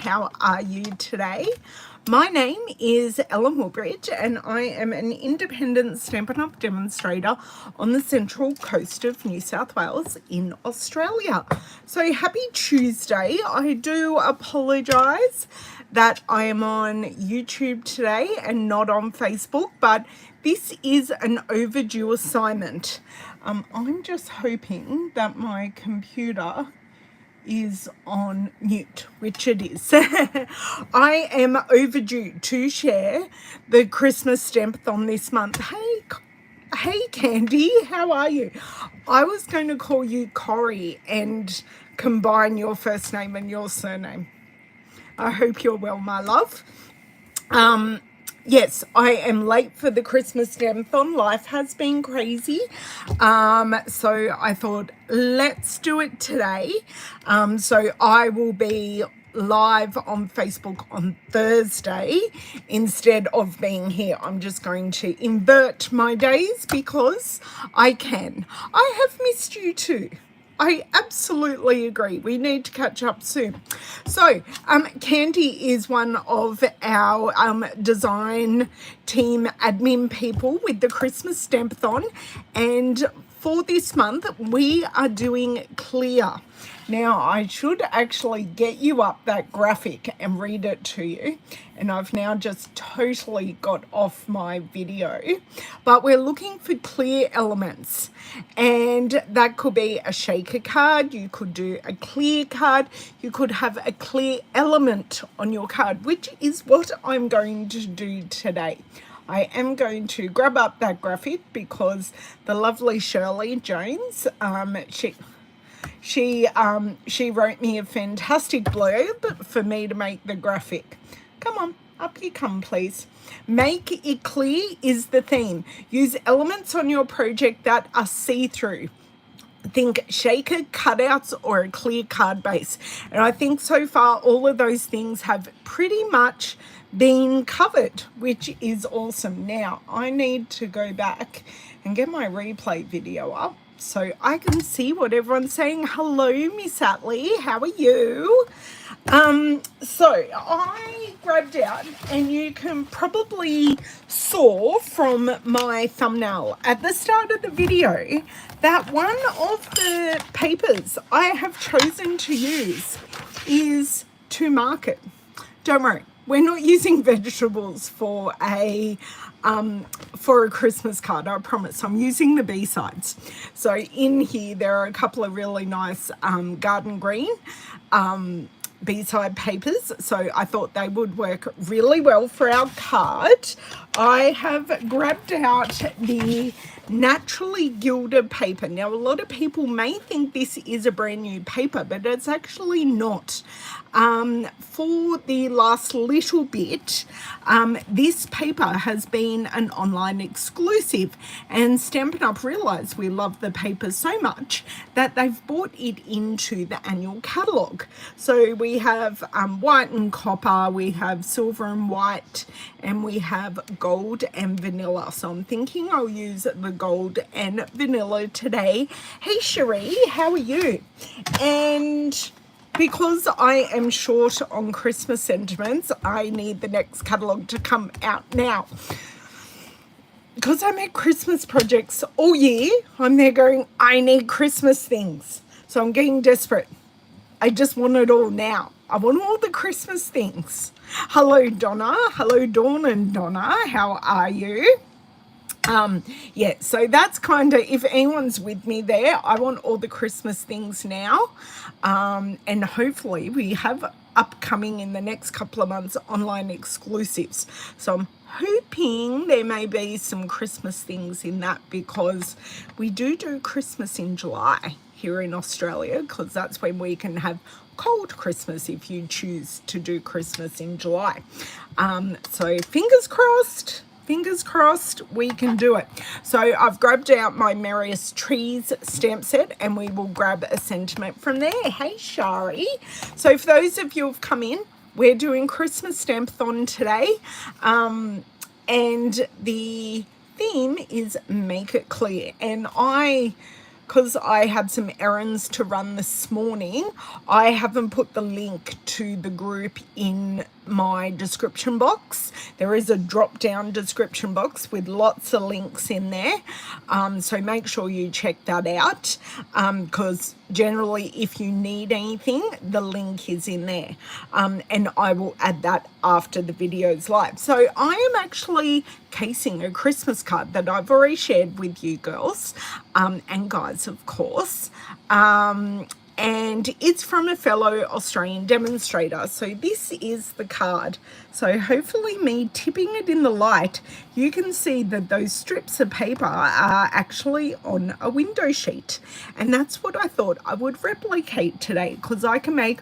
How are you today? My name is Ellen Woodbridge and I am an independent Stampin' demonstrator on the central coast of New South Wales in Australia. So happy Tuesday. I do apologise that I am on YouTube today and not on Facebook, but this is an overdue assignment. I'm just hoping that my computer is on mute, which it is. I am overdue to share the Christmas Stampathon this month. Hey Candy, how are you? I was going to call you Corrie and combine your first name and your surname. I hope you're well, my love. Yes, I am late for the Christmas Stampathon. Life has been crazy. So I thought, let's do it today. So I will be live on Facebook on Thursday instead of being here. I'm just going to invert my days because I can. I have missed you too. I absolutely agree. We need to catch up soon. So, Candy is one of our design team admin people with the Christmas Stampathon, and for this month we are doing clear. Now, I should actually get you up that graphic and read it to you, and I've now just totally got off my video, but we're looking for clear elements, and that could be a shaker card, you could do a clear card, you could have a clear element on your card, which is what I'm going to do today. I am going to grab up that graphic because the lovely Shirley Jones, she wrote me a fantastic blurb for me to make the graphic. Come on, up you come, please. Make it clear is the theme. Use elements on your project that are see-through. Think shaker, cutouts, or a clear card base. And I think so far all of those things have pretty much been covered, which is awesome. Now I need to go back and get my replay video up so I can see what everyone's saying. Hello, Miss Atlee, how are you? So I grabbed out, and you can probably saw from my thumbnail at the start of the video that one of the papers I have chosen to use is to market. Don't worry, we're not using vegetables for a Christmas card, I promise. I'm using the B-sides. So in here there are a couple of really nice garden green B-side papers, so I thought they would work really well for our card. I have grabbed out the naturally gilded paper. Now, a lot of people may think this is a brand new paper, but it's actually not. For the last little bit, this paper has been an online exclusive, and Stampin' Up! Realised we love the paper so much that they've brought it into the annual catalogue. So we have white and copper, we have silver and white, and we have gold and vanilla. So I'm thinking I'll use the gold and vanilla today. Hey Cherie, how are you? And because I am short on Christmas sentiments, I need the next catalogue to come out now. Because I make Christmas projects all year, I'm there going, I need Christmas things. So I'm getting desperate. I just want it all now. I want all the Christmas things. Hello, Donna. Hello, Dawn and Donna. How are you? Yeah, so that's kind of, if anyone's with me there, I want all the Christmas things now. And hopefully we have upcoming in the next couple of months online exclusives. So I'm hoping there may be some Christmas things in that, because we do Christmas in July here in Australia, because that's when we can have cold Christmas if you choose to do Christmas in July. So fingers crossed we can do it. So I've grabbed out my Merriest Trees stamp set, and we will grab a sentiment from there. Hey Shari. So for those of you who've come in, we're doing Christmas Stampathon today, and the theme is make it clear. And I because I had some errands to run this morning, I haven't put the link to the group in my description box. There is a drop down description box with lots of links in there, so make sure you check that out, because generally if you need anything, the link is in there, and I will add that after the video's live. So I am actually casing a Christmas card that I've already shared with you girls, and guys, of course, and it's from a fellow Australian demonstrator. So this is the card. So hopefully me tipping it in the light, you can see that those strips of paper are actually on a window sheet. And that's what I thought I would replicate today, because I can make,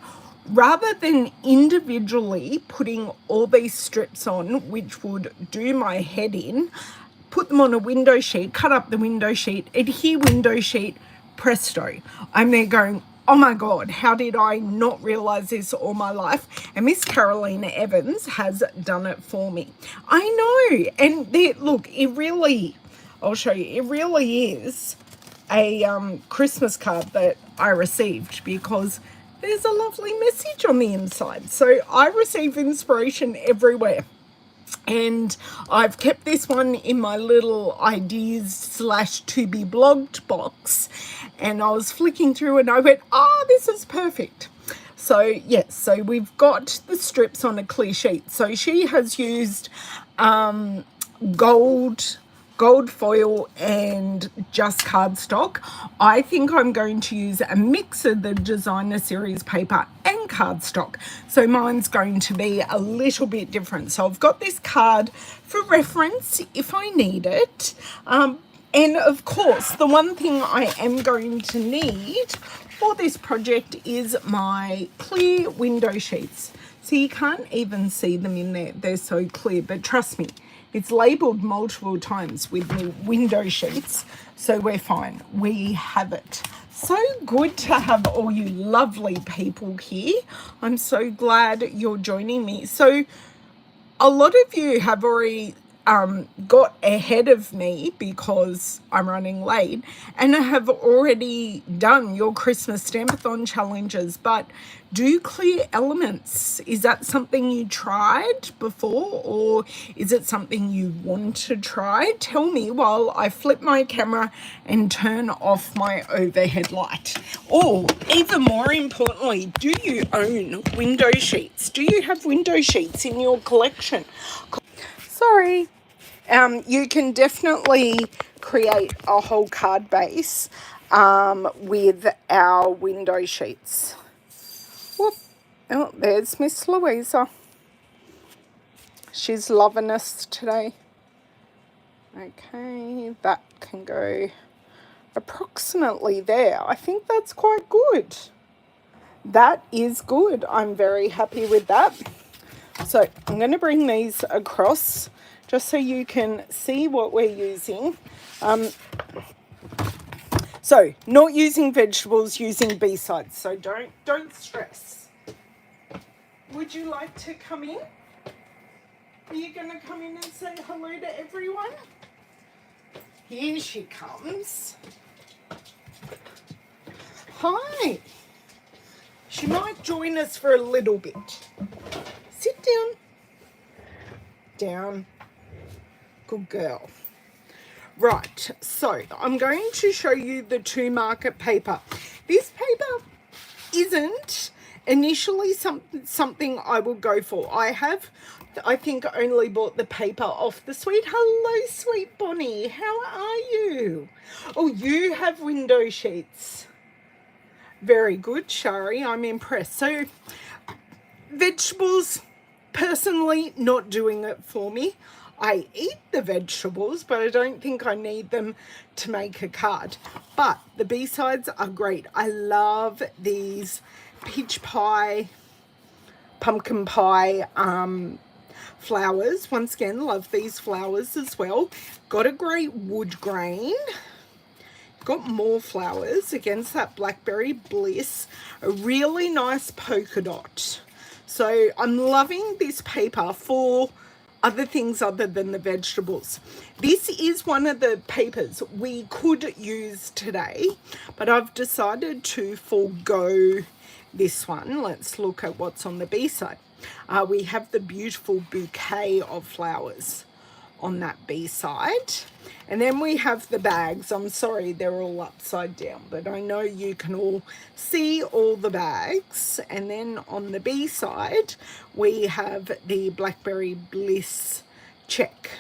rather than individually putting all these strips on, which would do my head in, put them on a window sheet, cut up the window sheet, adhere window sheet, presto. I'm there going, oh my God, how did I not realize this all my life? And Miss Carolina Evans has done it for me. I know. And there, look, it really, I'll show you, it really is a Christmas card that I received, because there's a lovely message on the inside. So I receive inspiration everywhere. And I've kept this one in my little ideas / to be blogged box, and I was flicking through and I went, oh, this is perfect. So yes, so we've got the strips on a clear sheet. So she has used gold foil and just cardstock. I think I'm going to use a mix of the designer series paper and cardstock, so mine's going to be a little bit different. So I've got this card for reference if I need it, and of course the one thing I am going to need for this project is my clear window sheets. So you can't even see them in there, they're so clear, but trust me, it's labelled multiple times with the window sheets, so we're fine. We have it. So good to have all you lovely people here. I'm so glad you're joining me. So a lot of you have already got ahead of me because I'm running late, and I have already done your Christmas Stampathon challenges. But do clear elements, is that something you tried before, or is it something you want to try? Tell me while I flip my camera and turn off my overhead light. Or even more importantly, do you own window sheets? Do you have window sheets in your collection? Sorry. You can definitely create a whole card base with our window sheets. Whoop. Oh, there's Miss Louisa. She's loving us today. Okay, that can go approximately there. I think that's quite good. That is good. I'm very happy with that. So I'm going to bring these across just so you can see what we're using. So not using vegetables, using B-sides. So don't stress. Would you like to come in? Are you going to come in and say hello to everyone? Here she comes. Hi. She might join us for a little bit. Sit down. Down. Good girl. Right, so I'm going to show you the 2 market paper. This paper isn't initially something I will go for. I think only bought the paper off the suite. Hello, sweet Bonnie. How are you? Oh, you have window sheets. Very good, Shari. I'm impressed. So, vegetables, personally, not doing it for me. I eat the vegetables, but I don't think I need them to make a card. But the B-sides are great. I love these peach pie, pumpkin pie flowers. Once again, love these flowers as well. Got a great wood grain. Got more flowers against that blackberry bliss. A really nice polka dot. So I'm loving this paper for other things other than the vegetables. This is one of the papers we could use today, but I've decided to forego this one. Let's look at what's on the B side. We have the beautiful bouquet of flowers on that B side. And then we have the bags. I'm sorry, they're all upside down, but I know you can all see all the bags. And then on the B side, we have the Blackberry Bliss check.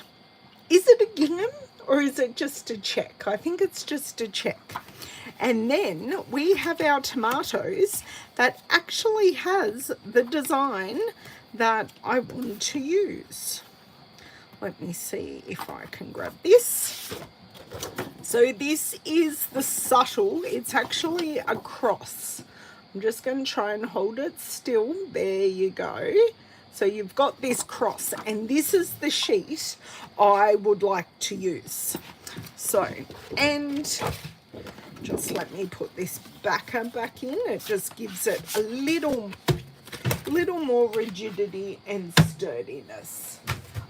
Is it a gingham or is it just a check? I think it's just a check. And then we have our tomatoes that actually has the design that I want to use. Let me see if I can grab this. So this is the subtle, it's actually a cross. I'm just going to try and hold it still. There you go. So you've got this cross, and this is the sheet I would like to use. So, and just let me put this backer back in. It just gives it a little more rigidity and sturdiness.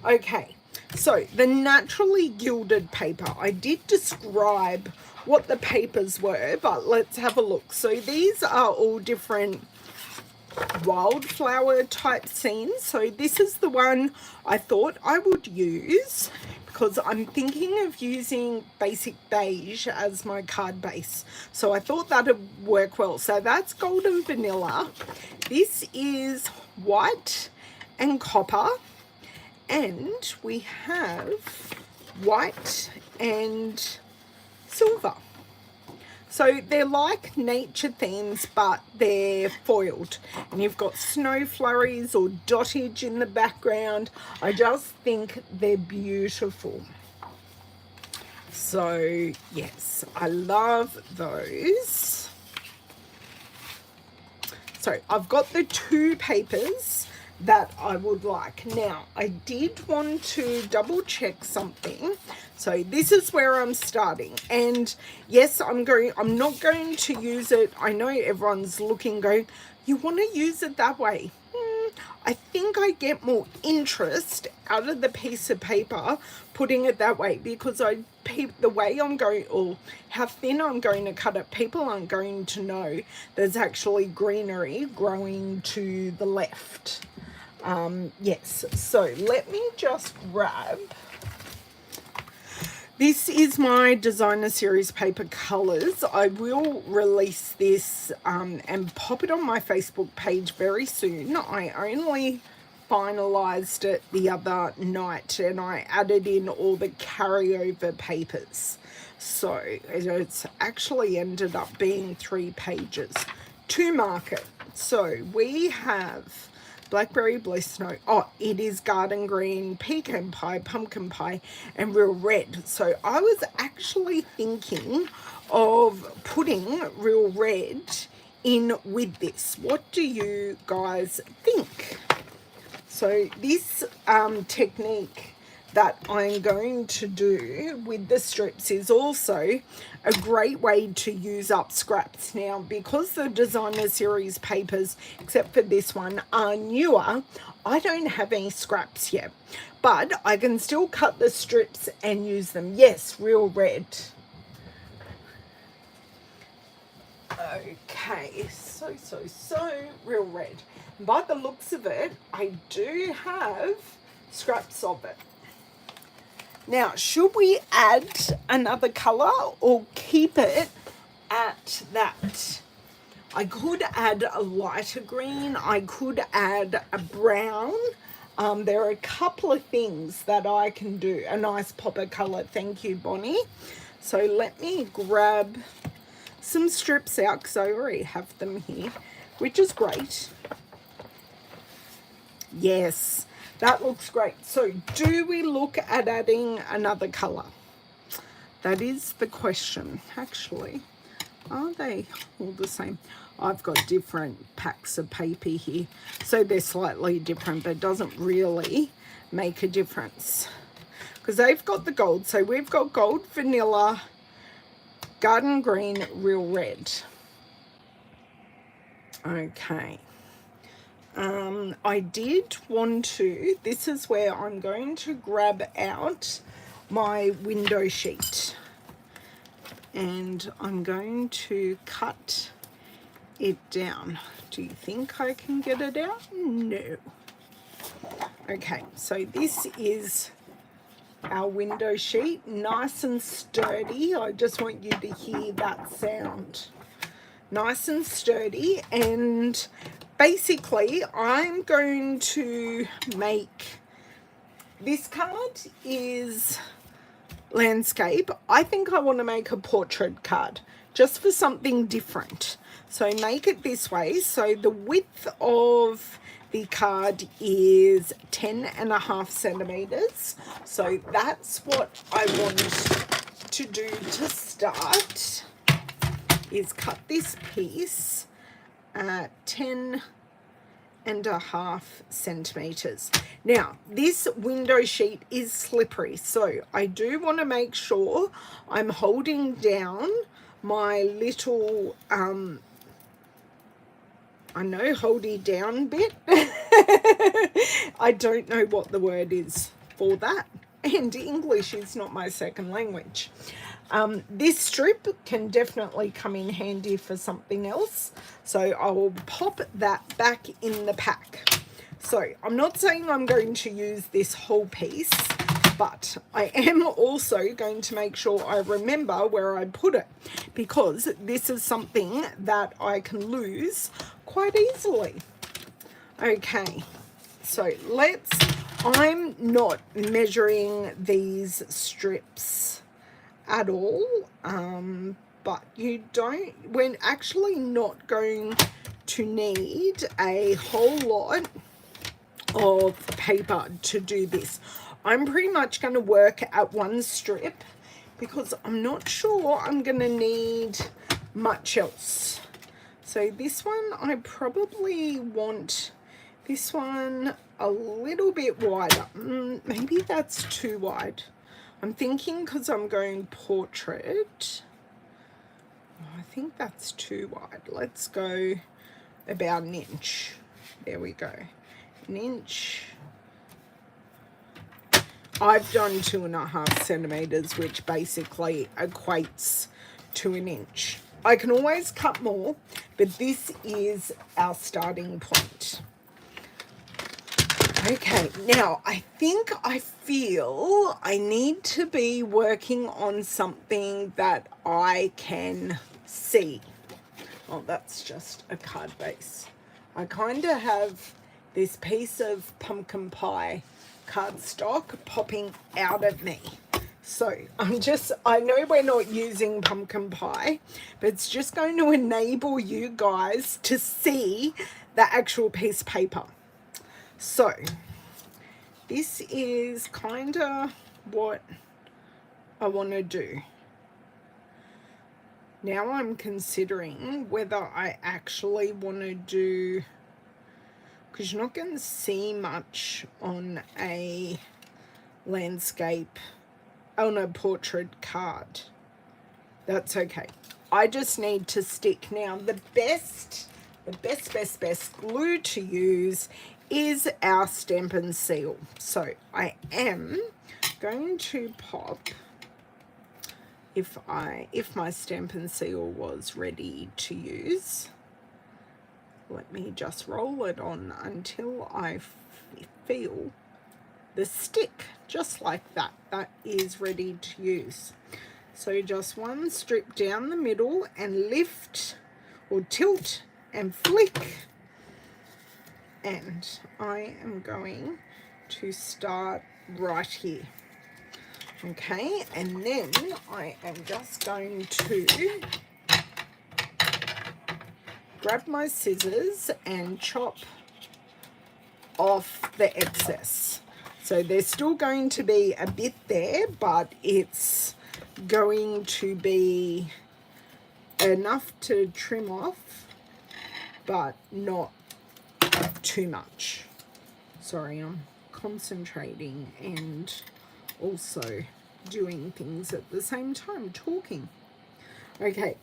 Okay, so the naturally gilded paper. I did describe what the papers were, but let's have a look. So these are all different wildflower type scenes. So this is the one I thought I would use because I'm thinking of using basic beige as my card base. So I thought that would work well. So that's golden vanilla. This is white and copper. And we have white and silver. So they're like nature themes, but they're foiled. And you've got snow flurries or dottage in the background. I just think they're beautiful. So yes, I love those. So I've got the two papers that I would like. Now, I did want to double check something. So this is where I'm starting. And yes, I'm not going to use it. I know everyone's looking, going, you want to use it that way? I think I get more interest out of the piece of paper putting it that way, because the way I'm going, or how thin I'm going to cut it, people aren't going to know there's actually greenery growing to the left. Yes, so let me just grab. This is my designer series paper colors. I will release this and pop it on my Facebook page very soon. I only finalized it the other night and I added in all the carryover papers. So it's actually ended up being 3 pages to market. So we have Blackberry Bliss Note. Oh, it is garden green, pecan pie, pumpkin pie, and real red. So I was actually thinking of putting real red in with this. What do you guys think? So this technique that I'm going to do with the strips is also a great way to use up scraps. Now, because the designer series papers, except for this one, are newer, I don't have any scraps yet, but I can still cut the strips and use them. Yes, real red. Okay, so real red. By the looks of it, I do have scraps of it. Now, should we add another colour or keep it at that? I could add a lighter green. I could add a brown. There are a couple of things that I can do. A nice pop of colour. Thank you, Bonnie. So let me grab some strips out because I already have them here, which is great. Yes. That looks great. So do we look at adding another colour? That is the question. Actually, are they all the same? I've got different packs of paper here. So they're slightly different, but it doesn't really make a difference. Because they've got the gold. So we've got gold, vanilla, garden green, real red. Okay. I did want to, this is where I'm going to grab out my window sheet and I'm going to cut it down. Do you think I can get it out? No. Okay, so this is our window sheet, nice and sturdy. I just want you to hear that sound. Nice and sturdy, and basically I'm going to make, this card is landscape. I think I want to make a portrait card just for something different. So make it this way. So the width of the card is 10.5 centimeters. So that's what I want to do to start, is cut this piece at 10.5 centimeters. Now this window sheet is slippery, so I do want to make sure I'm holding down my little I know holdy down bit. I don't know what the word is for that, and English is not my second language. This strip can definitely come in handy for something else, so I will pop that back in the pack. So I'm not saying I'm going to use this whole piece, but I am also going to make sure I remember where I put it, because this is something that I can lose quite easily. Okay, so I'm not measuring these strips at all, but we're actually not going to need a whole lot of paper to do this. I'm pretty much going to work at one strip because I'm not sure I'm going to need much else. So this one, I probably want this one a little bit wider. Maybe that's too wide. I'm thinking because I'm going portrait. I think that's too wide. Let's go about an inch. There we go. An inch. I've done 2.5 centimeters, which basically equates to an inch. I can always cut more, but this is our starting point. Okay, now I feel I need to be working on something that I can see. Oh, that's just a card base. I kind of have this piece of pumpkin pie cardstock popping out at me. So I know we're not using pumpkin pie, but it's just going to enable you guys to see the actual piece of paper. So this is kind of what I want to do. Now I'm considering whether I actually want to do, because you're not going to see much on a landscape, on a portrait card. That's okay. I just need to stick. Now the best glue to use is our Stampin' seal. So I am going to pop, if my Stampin' seal was ready to use, let me just roll it on until I feel the stick, just like that. That is ready to use. So just one strip down the middle and lift or tilt and flick. And I am going to start right here. Okay, and then I am just going to grab my scissors and chop off the excess. So there's still going to be a bit there, but it's going to be enough to trim off, but not too much. Sorry, I'm concentrating and also doing things at the same time, talking. Okay,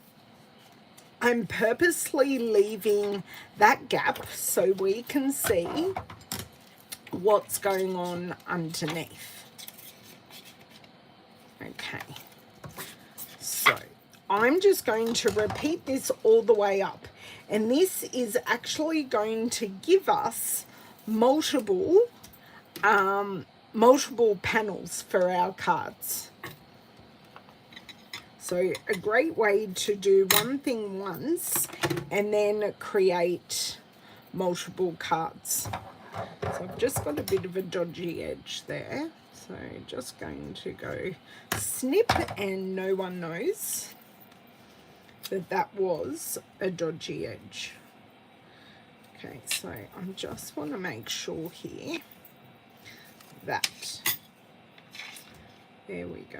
I'm purposely leaving that gap so we can see what's going on underneath. Okay, so I'm just going to repeat this all the way up, and this is actually going to give us multiple panels for our cards. So a great way to do one thing once and then create multiple cards. So I've just got a bit of a dodgy edge there. So just going to go snip, and no one knows that that was a dodgy edge. Okay, so I just want to make sure here that, there we go.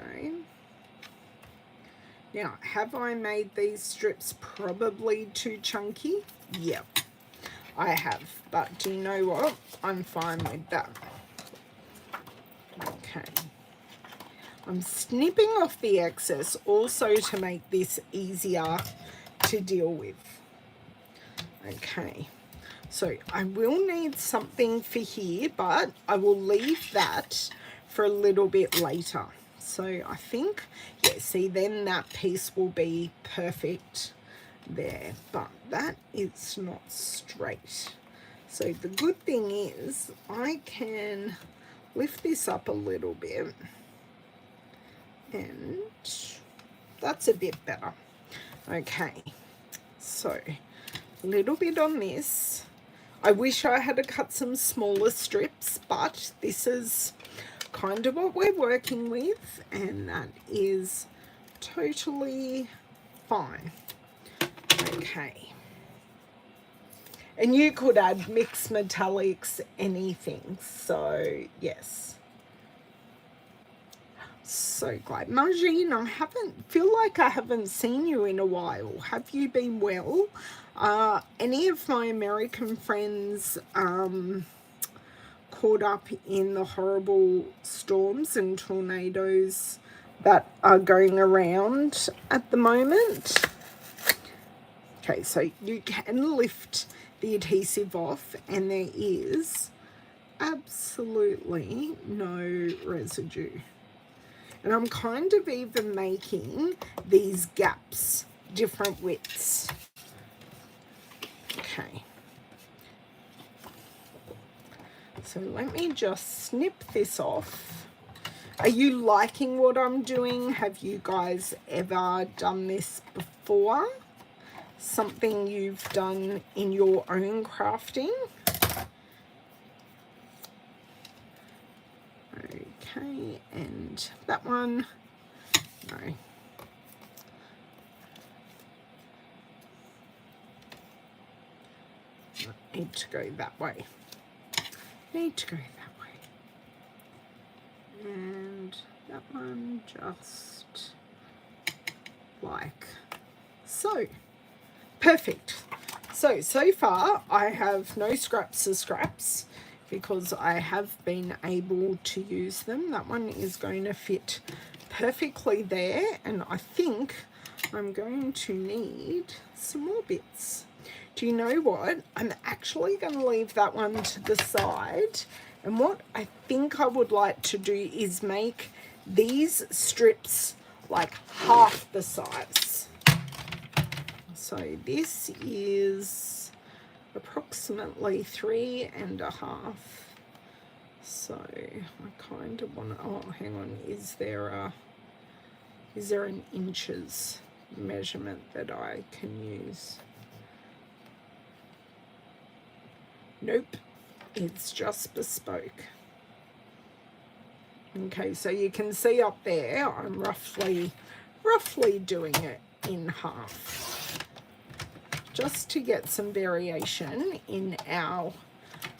Now, have I made these strips probably too chunky? Yep, I have. But do you know what? I'm fine with that. Okay. I'm snipping off the excess also to make this easier to deal with. Okay. So I will need something for here, but I will leave that for a little bit later. So I think, yeah, see, then that piece will be perfect there, but that is not straight. So the good thing is I can lift this up a little bit, and that's a bit better. Okay, so a little bit on this. I wish I had to cut some smaller strips, but this is kind of what we're working with, and that is totally fine. Okay. And you could add mixed metallics, anything. So, yes. So glad. Margine, I feel like I haven't seen you in a while. Have you been well? Any of my American friends caught up in the horrible storms and tornadoes that are going around at the moment? Okay, so you can lift the adhesive off, and there is absolutely no residue. And I'm kind of even making these gaps different widths. Okay. So let me just snip this off. Are you liking what I'm doing? Have you guys ever done this before? Something you've done in your own crafting? Okay, and that one, no. I need to go that way. Need to go that way. And that one just like so. Perfect. So far I have no scraps of scraps because I have been able to use them. That one is going to fit perfectly there, and I think I'm going to need some more bits. Do you know what? I'm actually going to leave that one to the side, and what I think I would like to do is make these strips like half the size. So this is approximately 3.5. So I kind of want to, oh, hang on, is there an inches measurement that I can use? Nope, it's just bespoke. Okay, so you can see up there, I'm roughly doing it in half, just to get some variation in our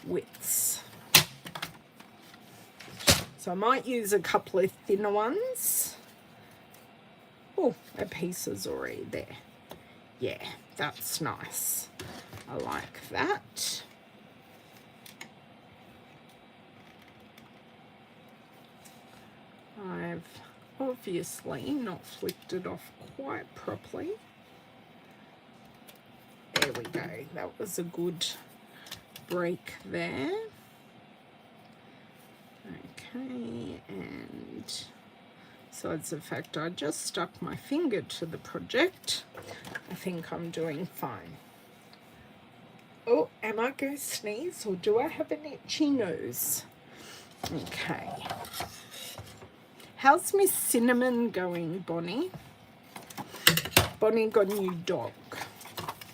widths. So I might use a couple of thinner ones. Oh, a piece is already there. Yeah, that's nice. I like that. I've obviously not flicked it off quite properly. Okay, that was a good break there. Okay, and besides the fact I just stuck my finger to the project, I think I'm doing fine. Oh, am I going to sneeze, or do I have an itchy nose? Okay. How's Miss Cinnamon going, Bonnie? Bonnie got a new dog,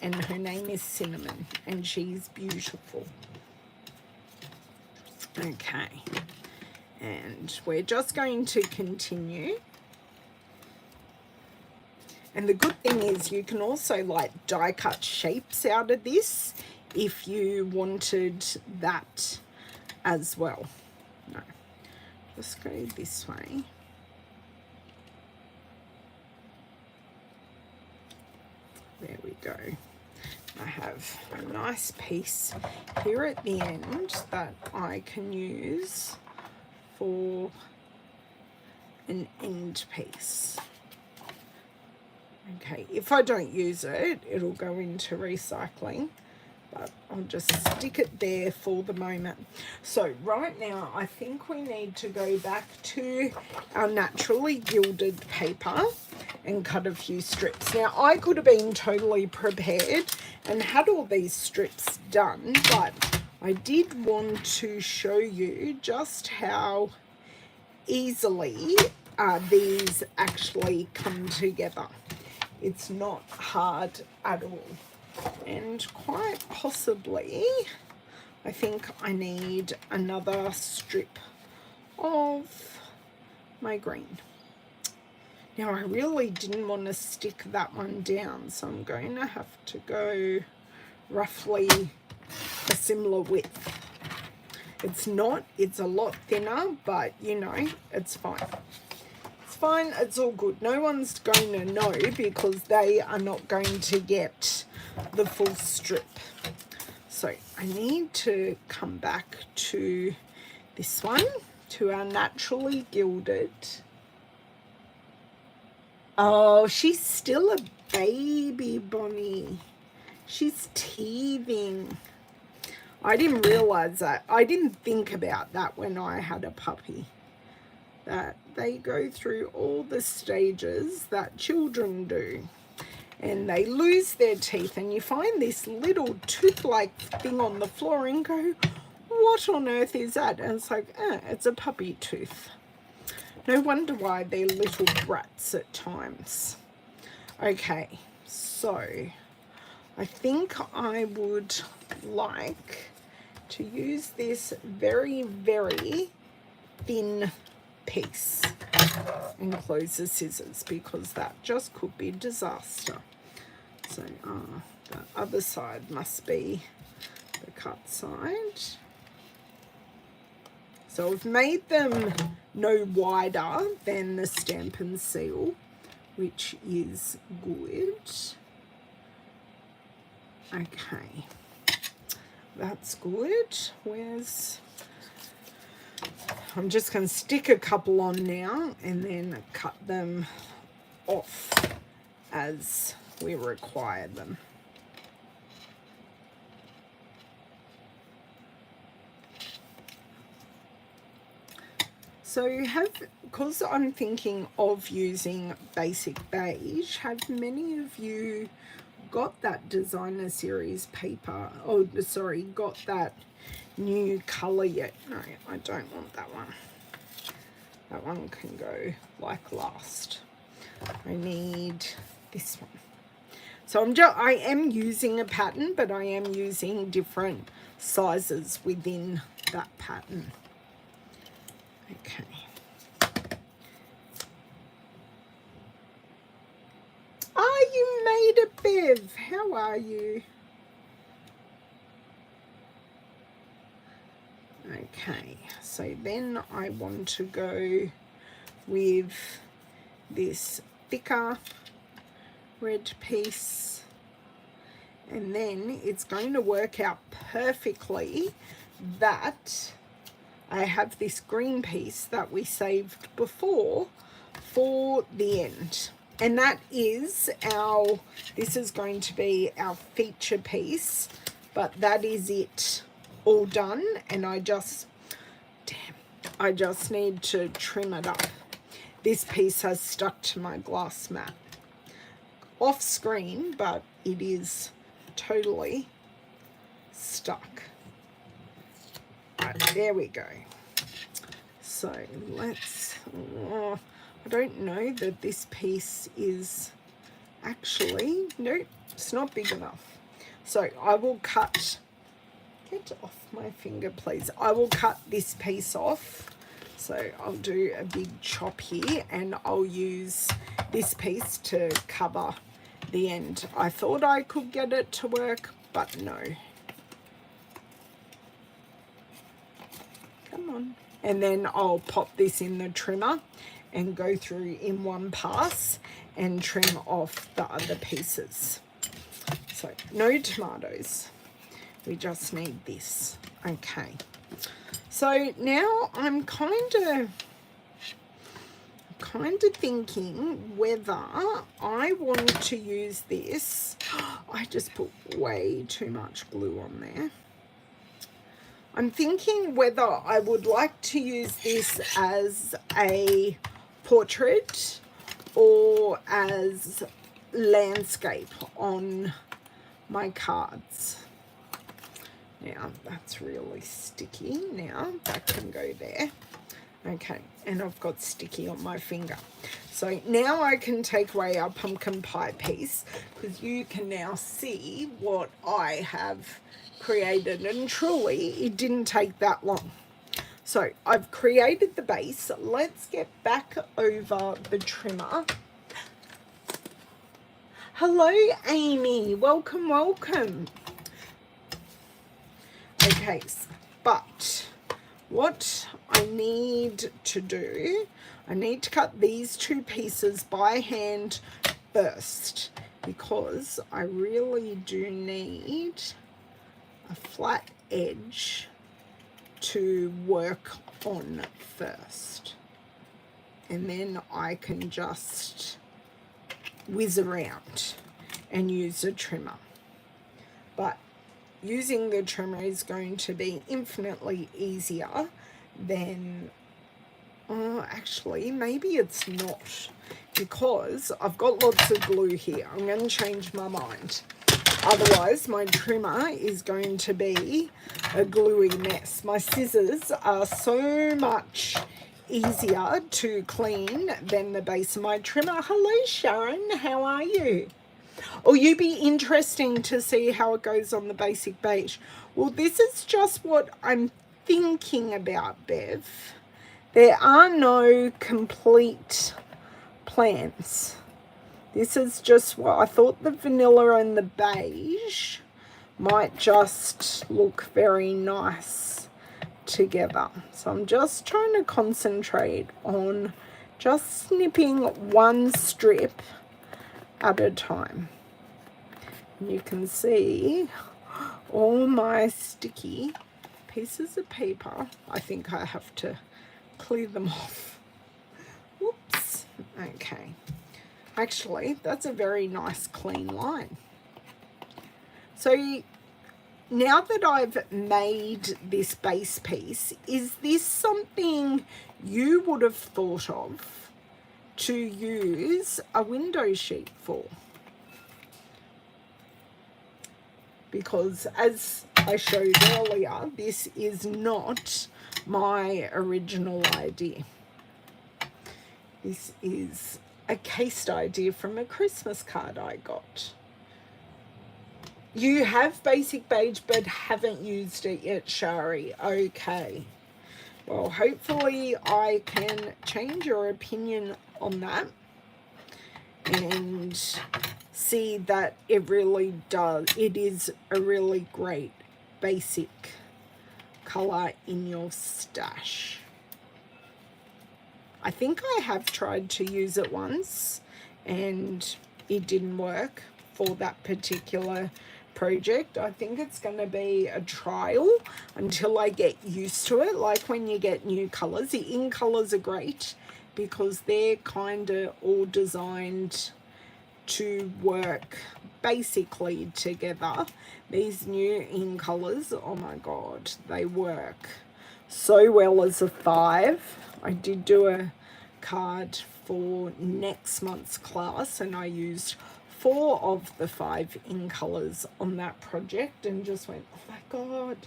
and her name is Cinnamon, and she's beautiful. Okay. And we're just going to continue. And the good thing is you can also like die cut shapes out of this if you wanted that as well. No, just go this way. There we go. I have a nice piece here at the end that I can use for an end piece. Okay, if I don't use it, it'll go into recycling, but I'll just stick it there for the moment. So right now, I think we need to go back to our naturally gilded paper and cut a few strips. Now, I could have been totally prepared and had all these strips done, but I did want to show you just how easily these actually come together. It's not hard at all. And quite possibly, I think I need another strip of my green. Now, I really didn't want to stick that one down, so I'm going to have to go roughly a similar width. It's not, it's a lot thinner, but you know, it's fine. It's fine, it's all good. No one's going to know because they are not going to get the full strip. So I need to come back to this one, to our naturally gilded. Oh, she's still a baby, Bonnie. She's teething. I didn't realize that. I didn't think about that when I had a puppy. That they go through all the stages that children do. And they lose their teeth, and you find this little tooth-like thing on the floor and go, what on earth is that? And it's like, it's a puppy tooth. No wonder why they're little brats at times. Okay, so I think I would like to use this very, very thin piece and close the scissors, because that just could be disaster. So the other side must be the cut side. So I've made them no wider than the Stampin' seal, which is good. Okay, that's good. I'm just going to stick a couple on now and then cut them off as we require them. So because I'm thinking of using basic beige, have many of you got that designer series paper? Oh, sorry, got that new color yet? No, I don't want that one. That one can go like last. I need this one. So I am using a pattern, but I am using different sizes within that pattern. Okay. You made it, Bev. How are you? Okay, so then I want to go with this thicker red piece, and then it's going to work out perfectly that I have this green piece that we saved before for the end. And that is this is going to be our feature piece, but that is it all done. And I just need to trim it up. This piece has stuck to my glass mat off screen, but it is totally stuck. Right, there we go. So let's, I don't know that this piece is actually, nope, it's not big enough. So I will cut, get off my finger please. I will cut this piece off. So I'll do a big chop here and I'll use this piece to cover the end. I thought I could get it to work, but no. Come on. And then I'll pop this in the trimmer and go through in one pass and trim off the other pieces. So no tomatoes. We just need this. Okay. So now I'm kind of thinking whether I want to use this. I just put way too much glue on there. I'm thinking whether I would like to use this as a portrait or as landscape on my cards. Now that's really sticky. Now that can go there. Okay, and I've got sticky on my finger. So now I can take away our pumpkin pie piece because you can now see what I have created, and truly it didn't take that long. So I've created the base. Let's get back over the trimmer. Hello Amy, welcome, welcome. Okay, but what I need to do, I need to cut these two pieces by hand first because I really do need a flat edge to work on first, and then I can just whiz around and use a trimmer. But using the trimmer is going to be infinitely easier than, actually maybe it's not, because I've got lots of glue here. I'm going to change my mind. Otherwise, my trimmer is going to be a gluey mess. My scissors are so much easier to clean than the base of my trimmer. Hello, Sharon. How are you? Oh, you'd be interesting to see how it goes on the basic beige. Well, this is just what I'm thinking about, Bev. There are no complete plans. This is just what I thought. The vanilla and the beige might just look very nice together. So I'm just trying to concentrate on just snipping one strip at a time. You can see all my sticky pieces of paper. I think I have to clear them off. Whoops. Okay. Actually, that's a very nice clean line. So now that I've made this base piece, is this something you would have thought of to use a window sheet for? Because as I showed earlier, this is not my original idea. This is a cased idea from a Christmas card I got. You have basic beige but haven't used it yet, Shari. Okay. Well, hopefully I can change your opinion on that and see that it really does. It is a really great basic color in your stash. I think I have tried to use it once and it didn't work for that particular project. I think it's going to be a trial until I get used to it. Like when you get new colors, the in colors are great because they're kind of all designed to work basically together. These new in colors, oh my god, they work so well as a 5. I did do a card for next month's class and I used 4 of the 5 in colors on that project and just went, oh my god,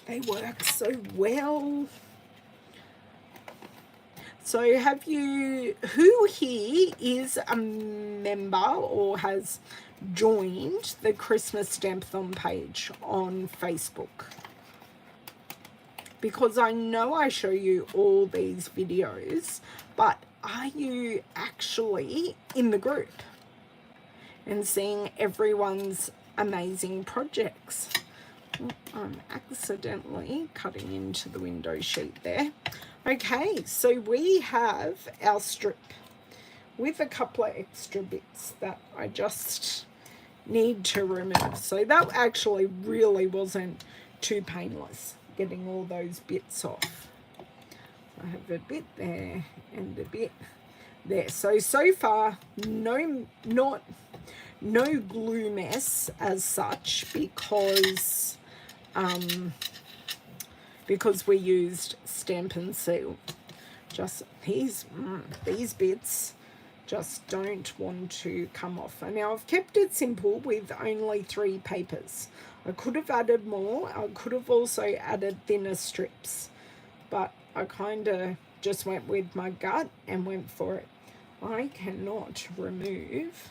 they work so well. So who here is a member or has joined the Christmas Stampathon page on Facebook? Because I know I show you all these videos, but are you actually in the group and seeing everyone's amazing projects? I'm accidentally cutting into the window sheet there. Okay, so we have our strip with a couple of extra bits that I just need to remove. So that actually really wasn't too painless, getting all those bits off. I have a bit there and a bit there. So far, no glue mess as such, because we used Stampin' Seal. Just these bits just don't want to come off. And now I've kept it simple with only 3 papers. I could have added more. I could have also added thinner strips, but I kind of just went with my gut and went for it. I cannot remove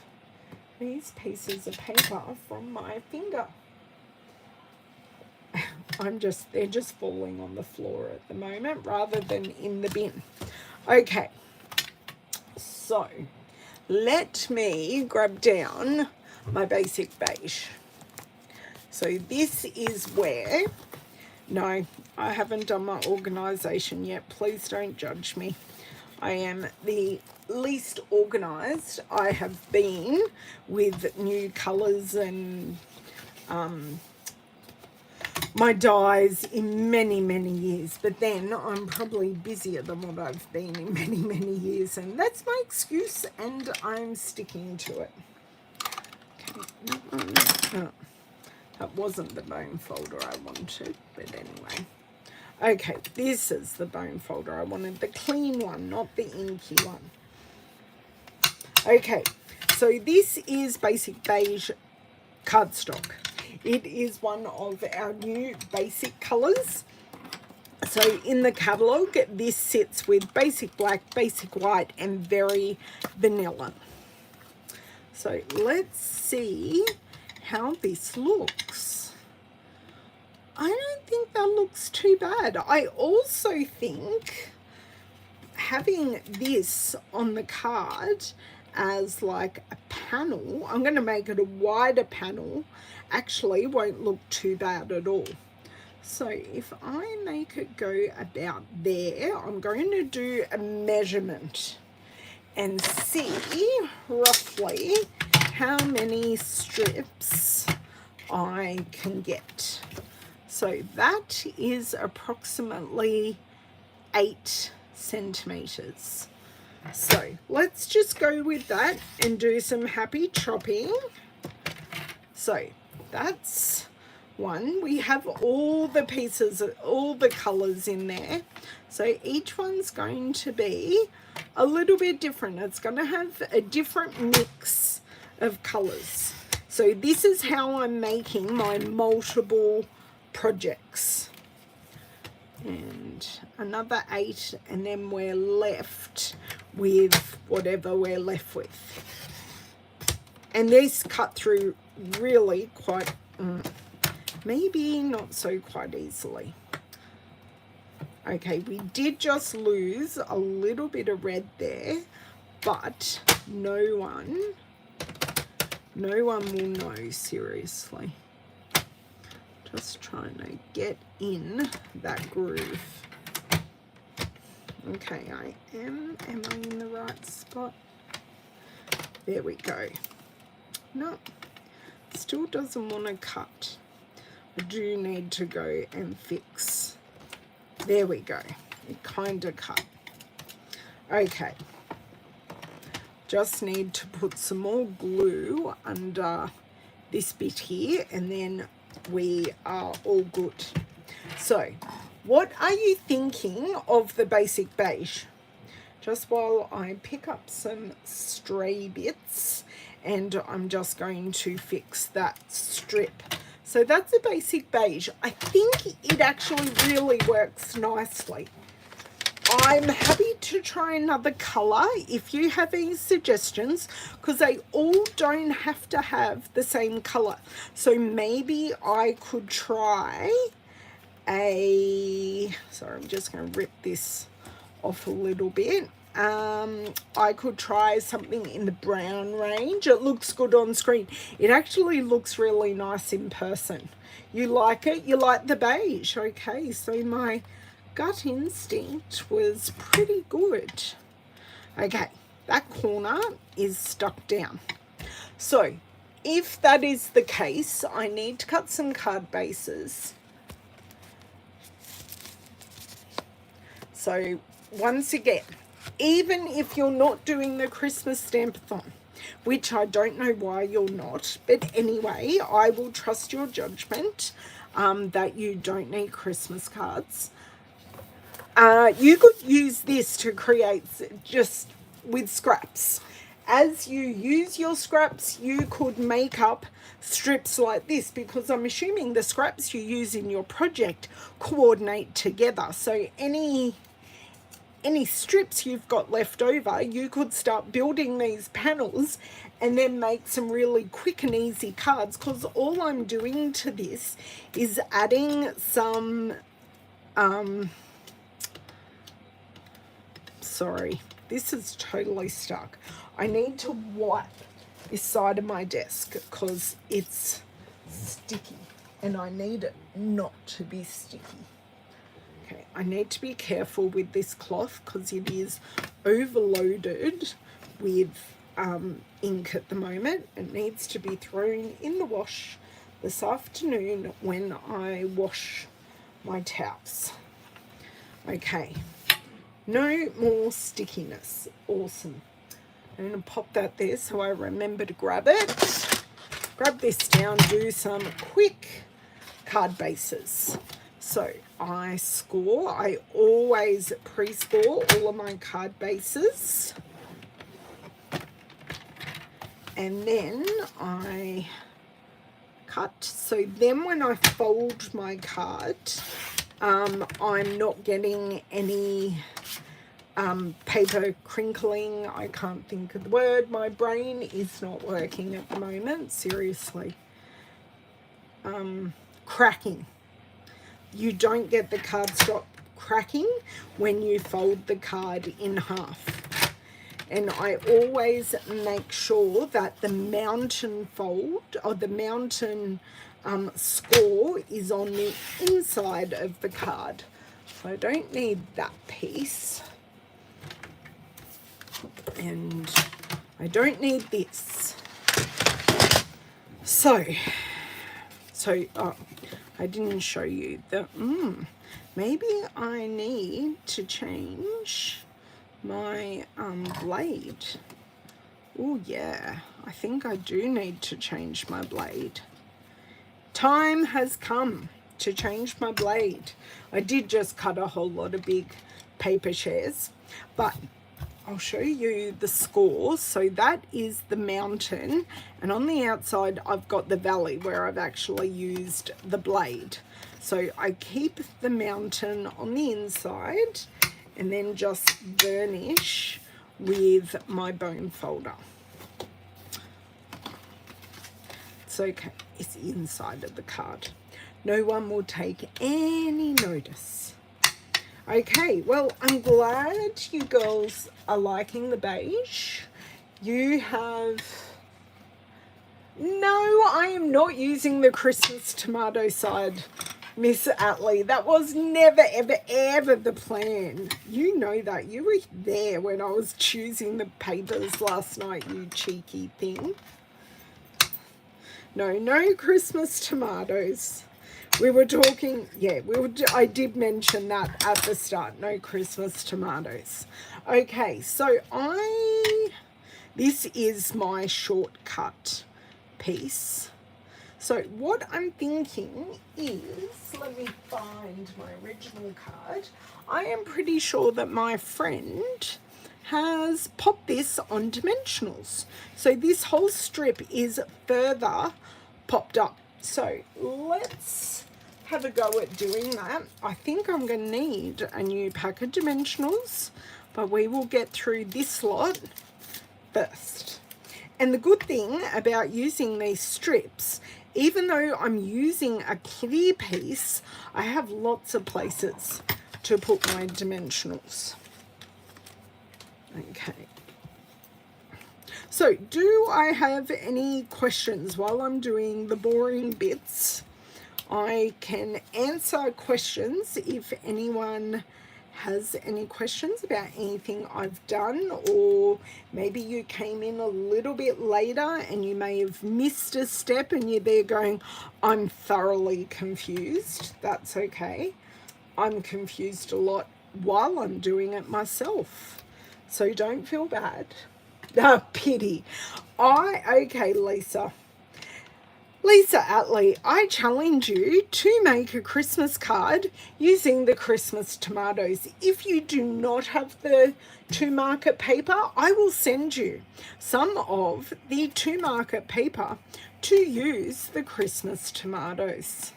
these pieces of paper from my finger. They're just falling on the floor at the moment rather than in the bin. Okay, so let me grab down my basic beige. So this is where, no, I haven't done my organisation yet. Please don't judge me. I am the least organised I have been with new colours and my dyes in many years, but then I'm probably busier than what I've been in many years, and that's my excuse and I'm sticking to it. Okay. That wasn't the bone folder I wanted, but anyway. Okay, this is the bone folder I wanted, the clean one, not the inky one. Okay, so this is basic beige cardstock. It is one of our new basic colours. So in the catalogue, this sits with basic black, basic white, and very vanilla. So let's see how this looks. I don't think that looks too bad. I also think having this on the card as like a panel, I'm going to make it a wider panel, actually won't look too bad at all. So if I make it go about there, I'm going to do a measurement and see roughly how many strips I can get. So that is approximately 8 centimeters. So let's just go with that and do some happy chopping. So that's one. We have all the pieces, all the colors in there. So each one's going to be a little bit different. It's going to have a different mix of colors. So this is how I'm making my multiple projects. And another 8, and then we're left with whatever we're left with. And these cut through really quite, maybe not so quite easily. Okay, we did just lose a little bit of red there, but no one will know, seriously. Just trying to get in that groove. Okay, am I in the right spot? There we go. No, still doesn't want to cut. I do need to go and fix. There we go. It kind of cut. Okay. Just need to put some more glue under this bit here, and then we are all good. So what are you thinking of the basic beige? Just while I pick up some stray bits, and I'm just going to fix that strip. So that's a basic beige. I think it actually really works nicely. I'm happy to try another colour if you have any suggestions, because they all don't have to have the same colour. So maybe I could try sorry, I'm just going to rip this off a little bit. I could try something in the brown range. It looks good on screen. It actually looks really nice in person. You like it? You like the beige? Okay, so my gut instinct was pretty good. Okay, that corner is stuck down. So if that is the case, I need to cut some card bases. So once again, even if you're not doing the Christmas Stampathon, which I don't know why you're not, but anyway, I will trust your judgment that you don't need Christmas cards. You could use this to create just with scraps. As you use your scraps, you could make up strips like this, because I'm assuming the scraps you use in your project coordinate together. So any strips you've got left over, you could start building these panels and then make some really quick and easy cards, because all I'm doing to this is adding some sorry, this is totally stuck. I need to wipe this side of my desk because it's sticky and I need it not to be sticky. Okay, I need to be careful with this cloth because it is overloaded with ink at the moment. It needs to be thrown in the wash this afternoon when I wash my towels. Okay, no more stickiness. Awesome. I'm going to pop that there so I remember to grab it. Grab this down, do some quick card bases. So I always pre-score all of my card bases. And then I cut. So then when I fold my card, I'm not getting any paper crinkling. I can't think of the word. My brain is not working at the moment. Seriously. Cracking. You don't get the cardstock cracking when you fold the card in half. And I always make sure that the mountain fold or the mountain score is on the inside of the card. So I don't need that piece. And I don't need this. So I didn't show you the, maybe I need to change my blade. Oh yeah, I think I do need to change my blade. Time has come to change my blade. I did just cut a whole lot of big paper shares, but I'll show you the score. So that is the mountain, and on the outside I've got the valley where I've actually used the blade. So I keep the mountain on the inside and then just burnish with my bone folder. It's okay, it's inside of the card. No one will take any notice. Okay, well, I'm glad you girls are liking the beige. You have... No, I am not using the Christmas tomato side, Miss Atlee. That was never, ever, ever the plan. You know that. You were there when I was choosing the papers last night, you cheeky thing. No Christmas tomatoes. We were talking, yeah, I did mention that at the start, no Christmas tomatoes. Okay, so I This is my shortcut piece. So what I'm thinking is, let me find my original card. I am pretty sure that my friend has popped this on dimensionals. So this whole strip is further popped up. So let's have a go at doing that. I think I'm going to need a new pack of dimensionals, but we will get through this lot first. And the good thing about using these strips, even though I'm using a kitty piece, I have lots of places to put my dimensionals. Okay. So do I have any questions while I'm doing the boring bits? I can answer questions if anyone has any questions about anything I've done, or maybe you came in a little bit later and you may have missed a step and you're there going, I'm thoroughly confused. That's okay. I'm confused a lot while I'm doing it myself, so don't feel bad. Pity. Okay, Lisa Atley, I challenge you to make a Christmas card using the Christmas tomatoes. If you do not have the 2-marker paper, I will send you some of the 2-marker paper to use the Christmas tomatoes.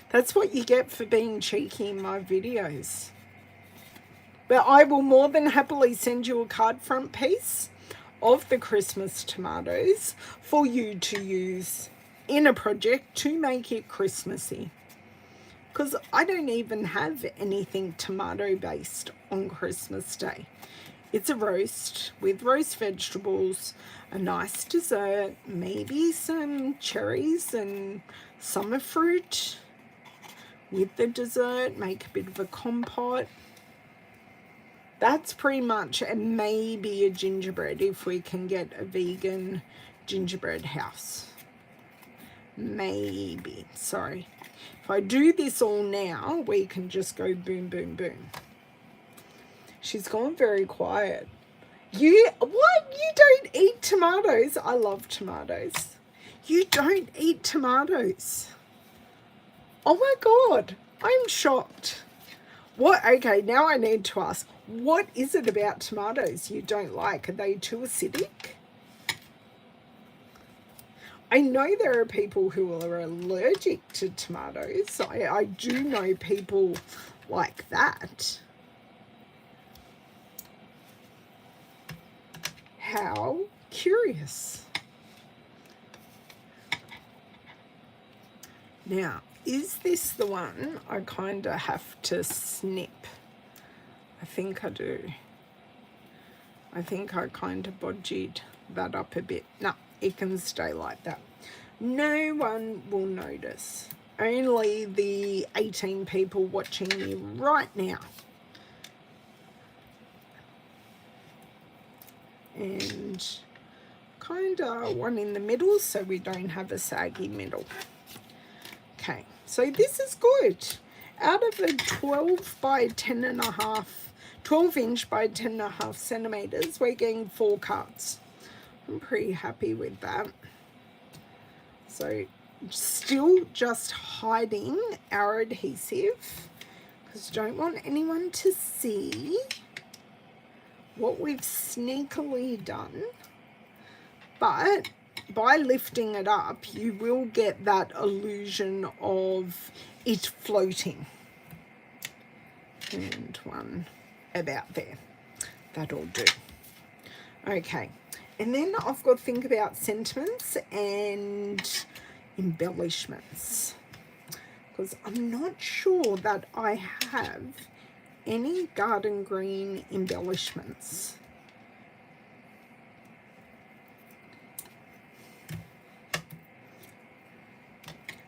That's what you get for being cheeky in my videos. But I will more than happily send you a card front piece of the Christmas tomatoes for you to use in a project to make it Christmassy, because I don't even have anything tomato based on Christmas Day. It's a roast with roast vegetables, a nice dessert, maybe some cherries and summer fruit with the dessert, make a bit of a compote. That's pretty much, and maybe a gingerbread if we can get a vegan gingerbread house. Maybe. Sorry. If I do this all now, we can just go boom, boom, boom. She's gone very quiet. What? You don't eat tomatoes? I love tomatoes. You don't eat tomatoes? Oh my God. I'm shocked. What? Okay, now I need to ask, what is it about tomatoes you don't like? Are they too acidic? I know there are people who are allergic to tomatoes. I do know people like that. How curious. Now, is this the one I kind of have to snip? I think I do. I think I kind of bodged that up a bit. No, it can stay like that. No one will notice. Only the 18 people watching me right now. And kind of one in the middle so we don't have a saggy middle. Okay, so this is good. Out of the 12 by 10 and a half, 12 inch by 10 and a half centimeters, we're getting 4 cards. I'm pretty happy with that. So still just hiding our adhesive because don't want anyone to see what we've sneakily done. But by lifting it up, you will get that illusion of it floating. And one about there. That'll do. Okay. And then I've got to think about sentiments and embellishments, because I'm not sure that I have any garden green embellishments.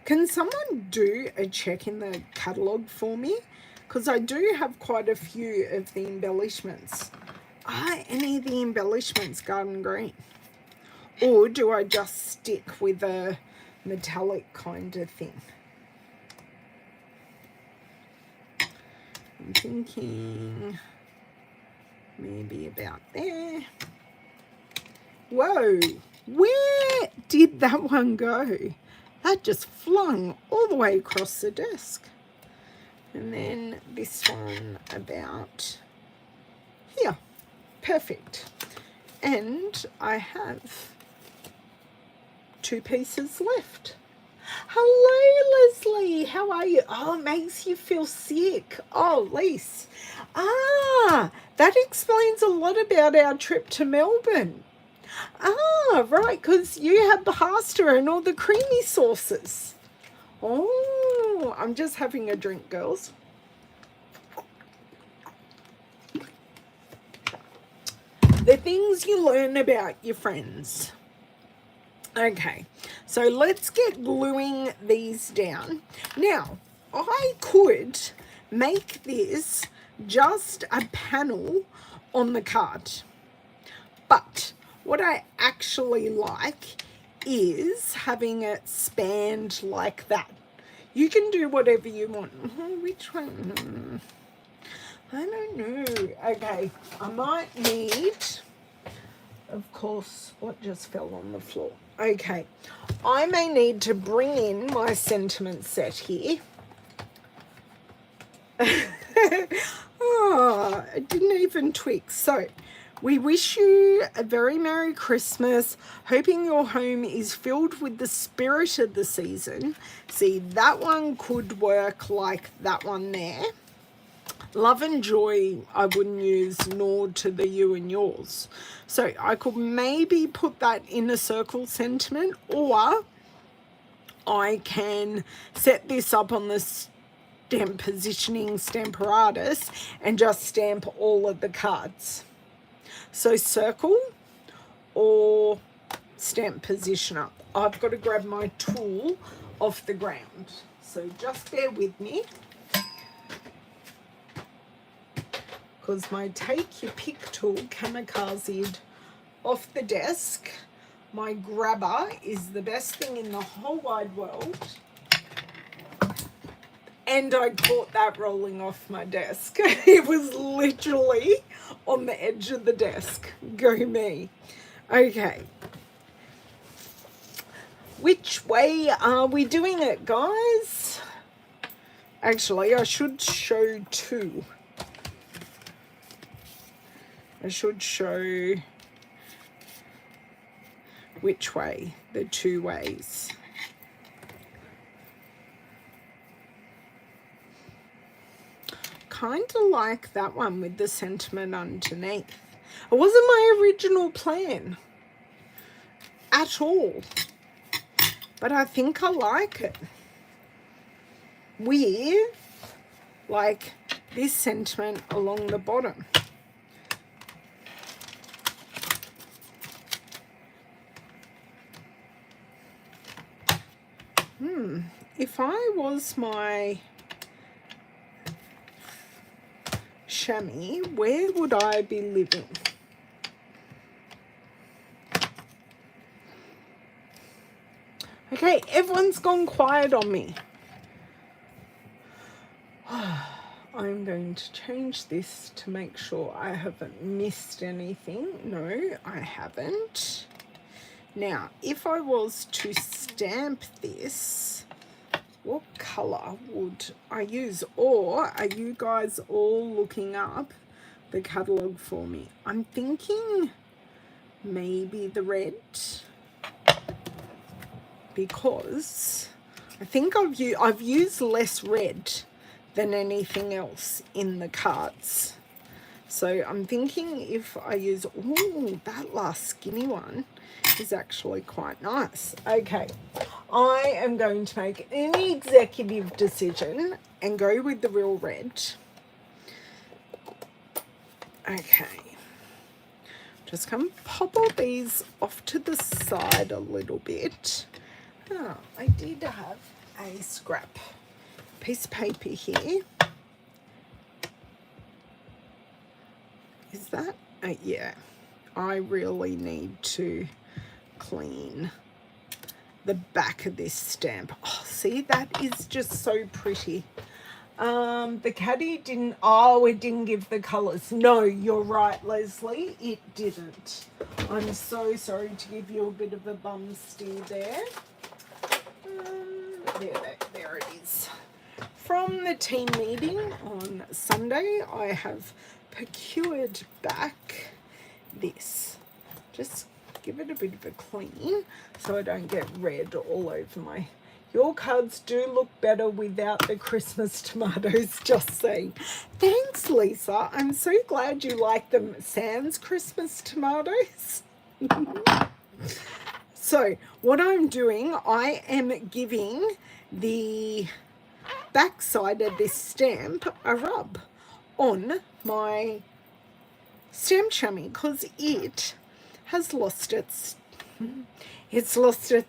Can someone do a check in the catalogue for me? Because I do have quite a few of the embellishments. Are any of the embellishments garden green? Or do I just stick with a metallic kind of thing? I'm thinking maybe about there. Whoa, where did that one go? That just flung all the way across the desk. And then this one about here. Perfect. And I have 2 pieces left. Hello, Leslie. How are you? Oh, it makes you feel sick. Oh, Lise. Ah, that explains a lot about our trip to Melbourne. Ah, right, because you had pasta and all the creamy sauces. Oh, I'm just having a drink, girls. The things you learn about your friends. Okay, so let's get gluing these down. Now, I could make this just a panel on the card, but what I actually like is having it spanned like that. You can do whatever you want. Which one? I don't know. Okay, I might need, of course, what just fell on the floor? Okay, I may need to bring in my sentiment set here. Oh, it didn't even twig. So, we wish you a very Merry Christmas, hoping your home is filled with the spirit of the season. See, that one could work like that one there. Love and joy I wouldn't use, nor to the you and yours. So I could maybe put that in a circle sentiment, or I can set this up on the stamp positioning Stamparatus and just stamp all of the cards. So circle or stamp positioner. I've got to grab my tool off the ground. So just bear with me, because my take your pick tool kamikazed off the desk. My grabber is the best thing in the whole wide world. And I caught that rolling off my desk. It was literally on the edge of the desk. Go me. Okay. Which way are we doing it, guys? Actually, I should show 2. I should show which way, the 2 ways. Kind of like that one with the sentiment underneath. It wasn't my original plan at all, but I think I like it with like this sentiment along the bottom. If I was my chamois, where would I be living? Okay, everyone's gone quiet on me. I'm going to change this to make sure I haven't missed anything. No, I haven't. Now, if I was to stamp this, what colour would I use? Or are you guys all looking up the catalogue for me? I'm thinking maybe the red, because I think I've used less red than anything else in the cards. So I'm thinking if I use, oh, that last skinny one is actually quite nice. Okay, I am going to make an executive decision and go with the real red. Okay, just come pop all these off to the side a little bit. Oh, I did have a scrap piece of paper here. Is that? Yeah, I really need to clean the back of this stamp. Oh, see, that is just so pretty. The caddy didn't, oh, it didn't give the colours. No, you're right, Leslie, it didn't. I'm so sorry to give you a bit of a bum steer there. There it is. From the team meeting on Sunday, I have procured back this. Just give it a bit of a clean so I don't get red all over my... Your cards do look better without the Christmas tomatoes, just saying. Thanks, Lisa. I'm so glad you like them sans Christmas tomatoes. So what I'm doing, I am giving the backside of this stamp a rub on my stamp chummy because it has lost its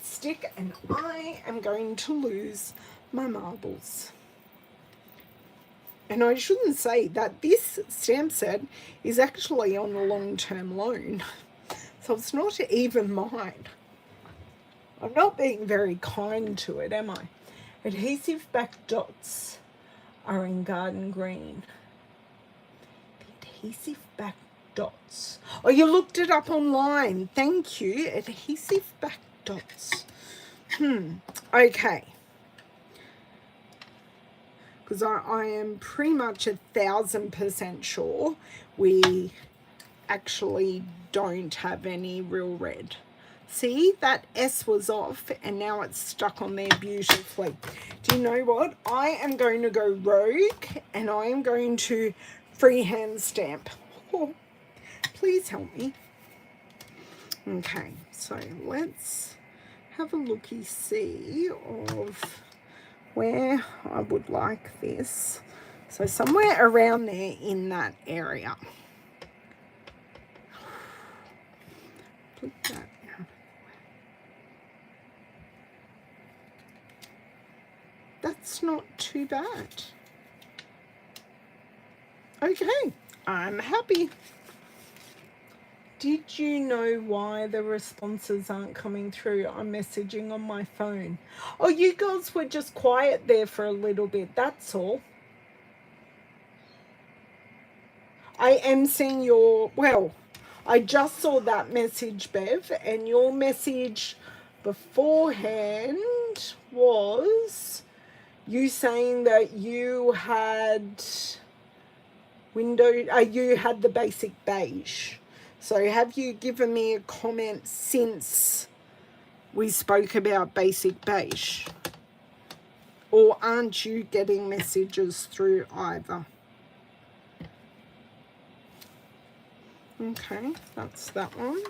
stick, and I am going to lose my marbles. And I shouldn't say that this stamp set is actually on a long-term loan, so it's not even mine. I'm not being very kind to it, am I? Adhesive back dots are in garden green. The adhesive back dots. Oh, you looked it up online. Thank you. Adhesive back dots. Okay. Because I am pretty much 1000% sure we actually don't have any real red. See, that S was off and now it's stuck on there beautifully. Do you know what? I am going to go rogue and I am going to freehand stamp. Oh, please help me. Okay, so let's have a looky-see of where I would like this. So somewhere around there in that area. Put that out. That's not too bad. Okay, I'm happy. Did you know why the responses aren't coming through? I'm messaging on my phone. Oh, you girls were just quiet there for a little bit, that's all. I am seeing your, well, I just saw that message, Bev, and your message beforehand was you saying that you had you had the basic beige. So have you given me a comment since we spoke about basic beige? Or aren't you getting messages through either? Okay, that's that one.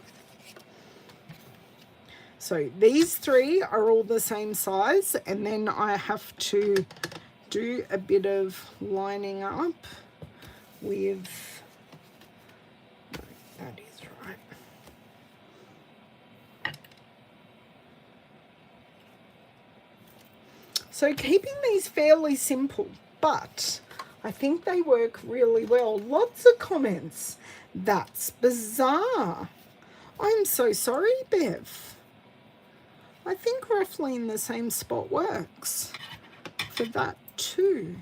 So these three are all the same size, and then I have to do a bit of lining up with, that is right. So keeping these fairly simple, but I think they work really well. Lots of comments. That's bizarre. I'm so sorry, Bev. I think roughly in the same spot works for that too.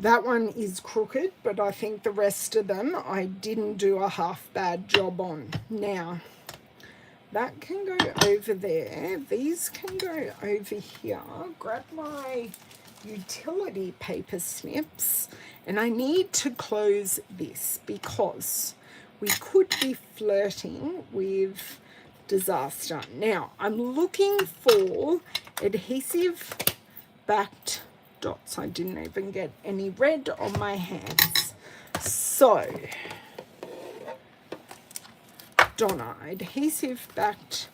That one is crooked, but I think the rest of them I didn't do a half bad job on. Now, that can go over there. These can go over here. Grab my utility paper snips, and I need to close this because we could be flirting with disaster. Now, I'm looking for adhesive backed dots. I didn't even get any red on my hands. So, Donna, adhesive backed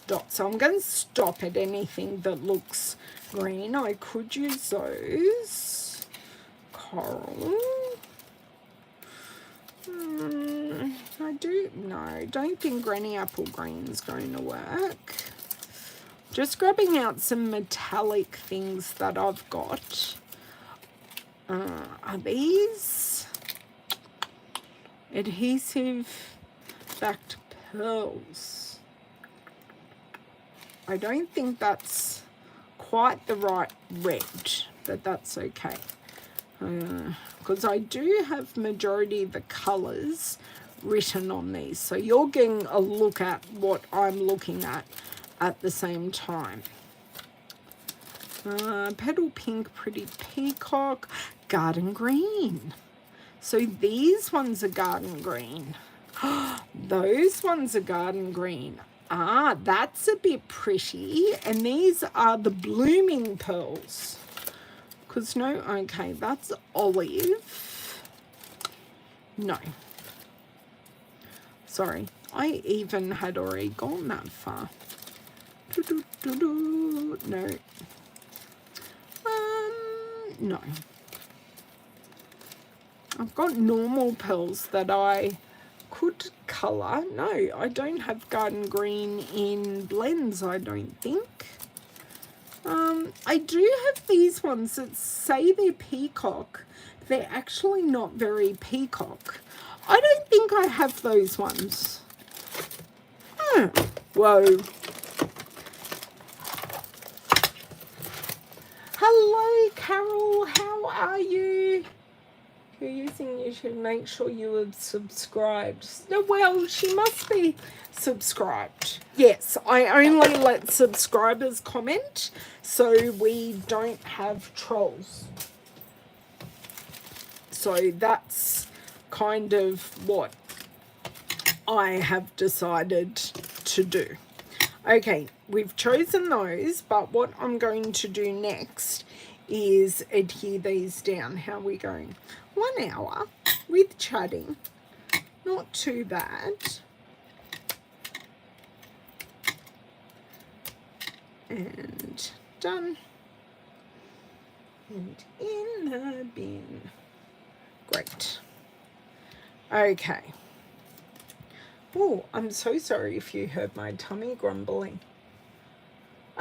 dots. So I'm going to stop at anything that looks green. I could use those. Coral. Don't think Granny Apple Green is going to work. Just grabbing out some metallic things that I've got. Are these adhesive backed pearls? I don't think that's quite the right red, but that's okay. Because I do have majority of the colours written on these. So you're getting a look at what I'm looking at the same time. Petal pink, pretty peacock, garden green. So these ones are garden green. Those ones are garden green. Ah, that's a bit pretty. And these are the blooming pearls. Because no, okay, that's olive. No. Sorry, I even had already gone that far. No. No. I've got normal pearls that I could colour. No, I don't have garden green in blends, I don't think. I do have these ones that say they're peacock. They're actually not very peacock. I don't think I have those ones. Whoa. Hello, Carol. How are you? If you're using, you should make sure you have subscribed. No, well, she must be subscribed. Yes, I only let subscribers comment so we don't have trolls. So that's kind of what I have decided to do. Okay, we've chosen those, but what I'm going to do next is adhere these down. How are we going? 1 hour with chatting. Not too bad. And done. And in the bin. Great. Okay. Oh, I'm so sorry if you heard my tummy grumbling.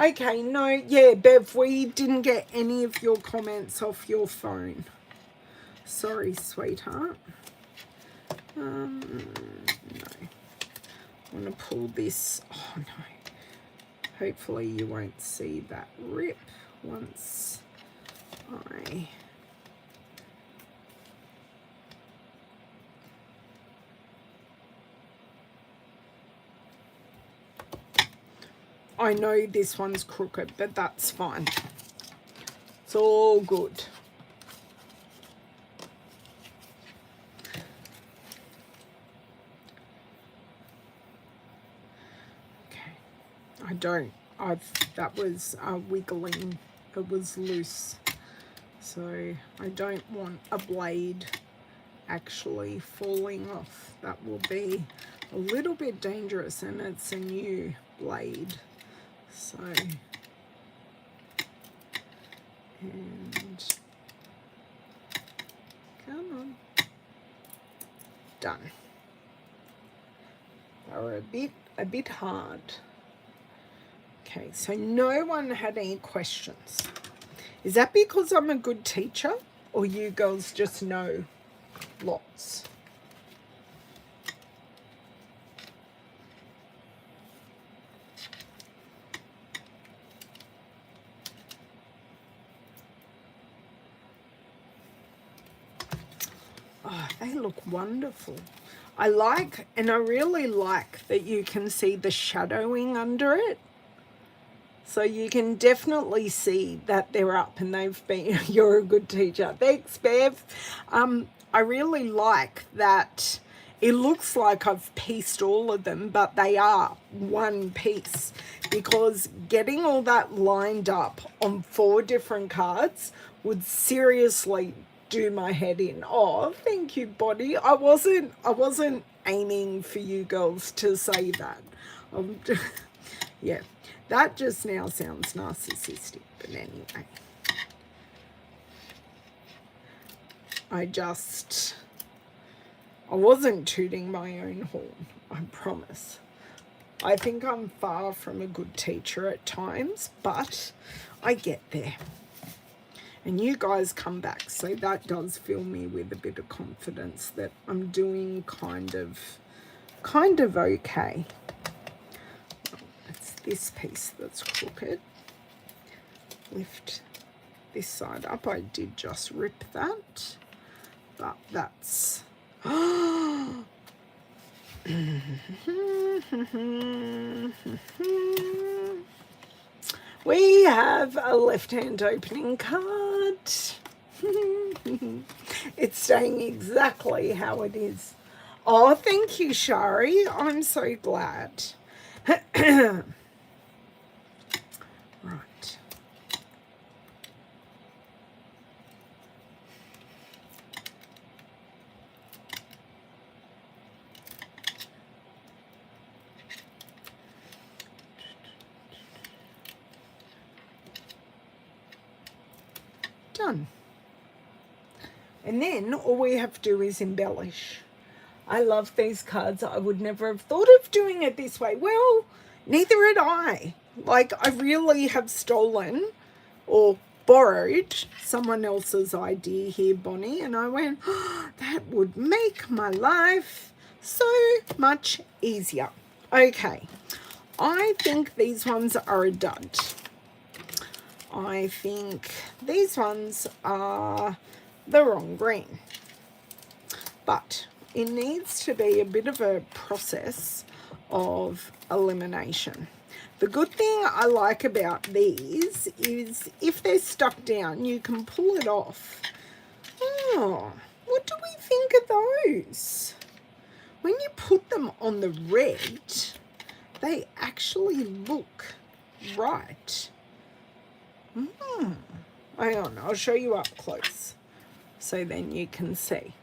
Okay, no, yeah, Bev, we didn't get any of your comments off your phone. Sorry, sweetheart. No. I want to pull this. Oh, no. Hopefully you won't see that rip once I know this one's crooked, but that's fine. It's all good. Okay. That was wiggling. It was loose. So I don't want a blade actually falling off. That will be a little bit dangerous, and it's a new blade. So, and come on, done. They were a bit hard. Okay, so no one had any questions. Is that because I'm a good teacher, or you girls just know lots? Oh, they look wonderful. I really like that you can see the shadowing under it. So you can definitely see that they're up and they've been, you're a good teacher. Thanks, Bev. I really like that it looks like I've pieced all of them, but they are one piece, because getting all that lined up on 4 different cards would seriously do my head in. Oh, thank you, Bonnie. I wasn't aiming for you girls to say that. Yeah, that just now sounds narcissistic, but anyway. I wasn't tooting my own horn, I promise. I think I'm far from a good teacher at times, but I get there. And you guys come back, so that does fill me with a bit of confidence that I'm doing kind of okay. It's this piece that's crooked. Lift this side up. I did just rip that, but that's we have a left-hand opening card. It's staying exactly how it is. Oh, thank you, Shari. I'm so glad. Right. Done. And then all we have to do is embellish. I love these cards. I would never have thought of doing it this way. Well, neither had I. Like, I really have stolen or borrowed someone else's idea here, Bonnie, and I went, oh, that would make my life so much easier. Okay, I think these ones are a dud. I think these ones are the wrong green, but it needs to be a bit of a process of elimination. The good thing I like about these is if they're stuck down, you can pull it off. Oh, what do we think of those? When you put them on the red, they actually look right. Hang on, I'll show you up close so then you can see.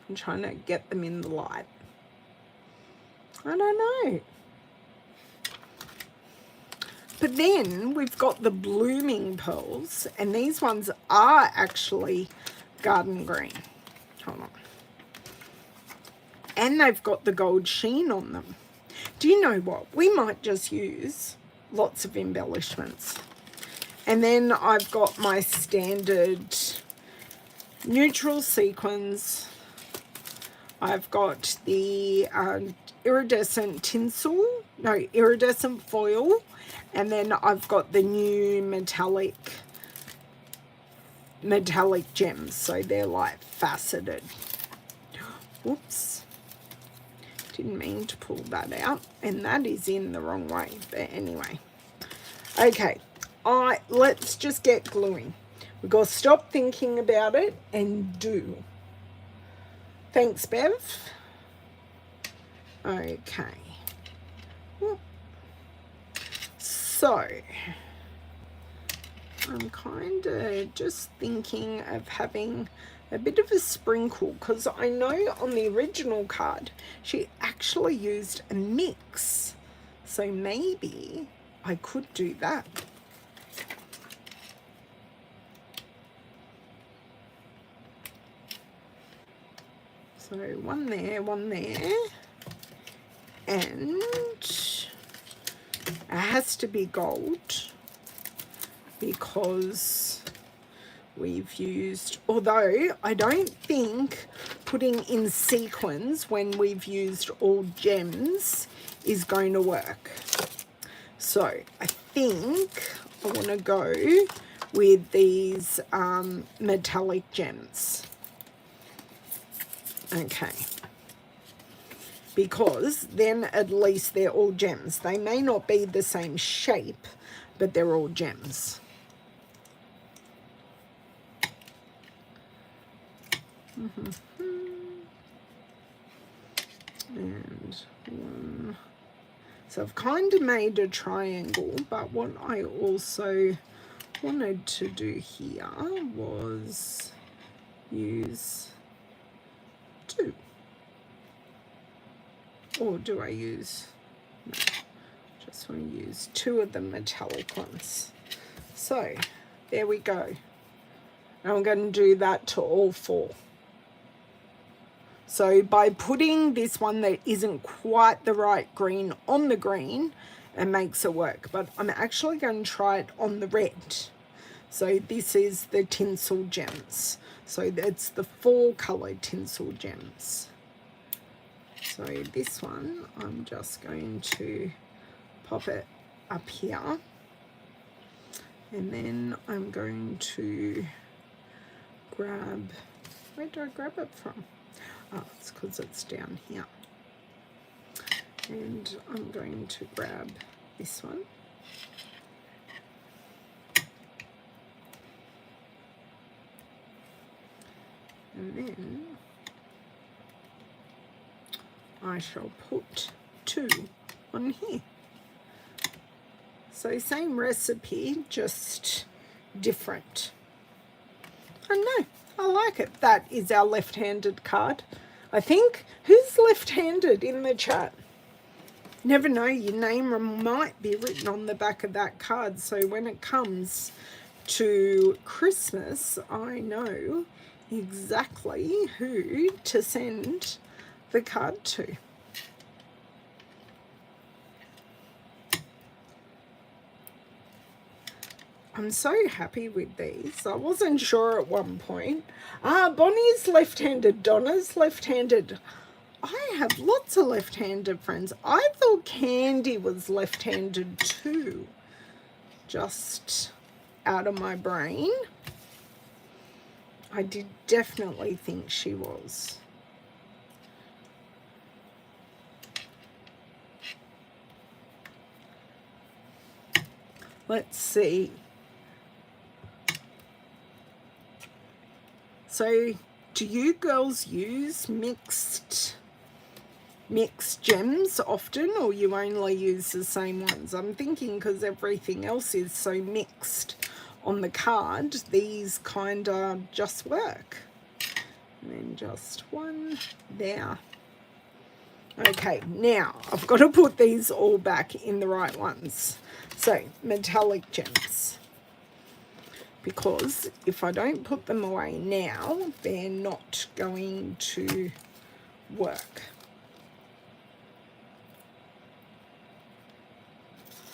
I'm trying to get them in the light. I don't know. But then we've got the blooming pearls, and these ones are actually garden green. Hold on. And they've got the gold sheen on them. Do you know what? We might just use lots of embellishments. And then I've got my standard neutral sequins. I've got the iridescent foil, and then I've got the new metallic gems, so they're like faceted. Whoops, didn't mean to pull that out, and that is in the wrong way, but anyway. Okay, let's just get gluing. We've got to stop thinking about it and do. Thanks, Bev. Okay. So, I'm kind of just thinking of having a bit of a sprinkle, because I know on the original card she actually used a mix. So maybe I could do that. So one there, and it has to be gold because we've used, although I don't think putting in sequins when we've used all gems is going to work. So I think I want to go with these metallic gems. Okay, because then at least they're all gems. They may not be the same shape, but they're all gems. And one. So I've kind of made a triangle, but what I also wanted to do here was use two. Or do I use, no, just want to use two of the metallic ones. So there we go. And I'm going to do that to all four. So by putting this one that isn't quite the right green on the green, it makes it work. But I'm actually going to try it on the red. So this is the tinsel gems. So it's the 4 colored tinsel gems. So this one, I'm just going to pop it up here. And then I'm going to grab, where do I grab it from? Oh, it's because it's down here. And I'm going to grab this one. And then I shall put 2 on here. So same recipe, just different. I know, I like it. That is our left-handed card. I think, who's left-handed in the chat? Never know, your name might be written on the back of that card. So when it comes to Christmas, I know exactly who to send the card to. I'm so happy with these. I wasn't sure at one point. Bonnie's left-handed, Donna's left-handed. I have lots of left-handed friends. I thought Candy was left-handed too. Just out of my brain. I did definitely think she was. Let's see. So, do you girls use mixed gems often, or you only use the same ones? I'm thinking because everything else is so mixed on the card, these kind of just work. And then just one there. Okay, now I've got to put these all back in the right ones. So, metallic gems. Because if I don't put them away now, they're not going to work.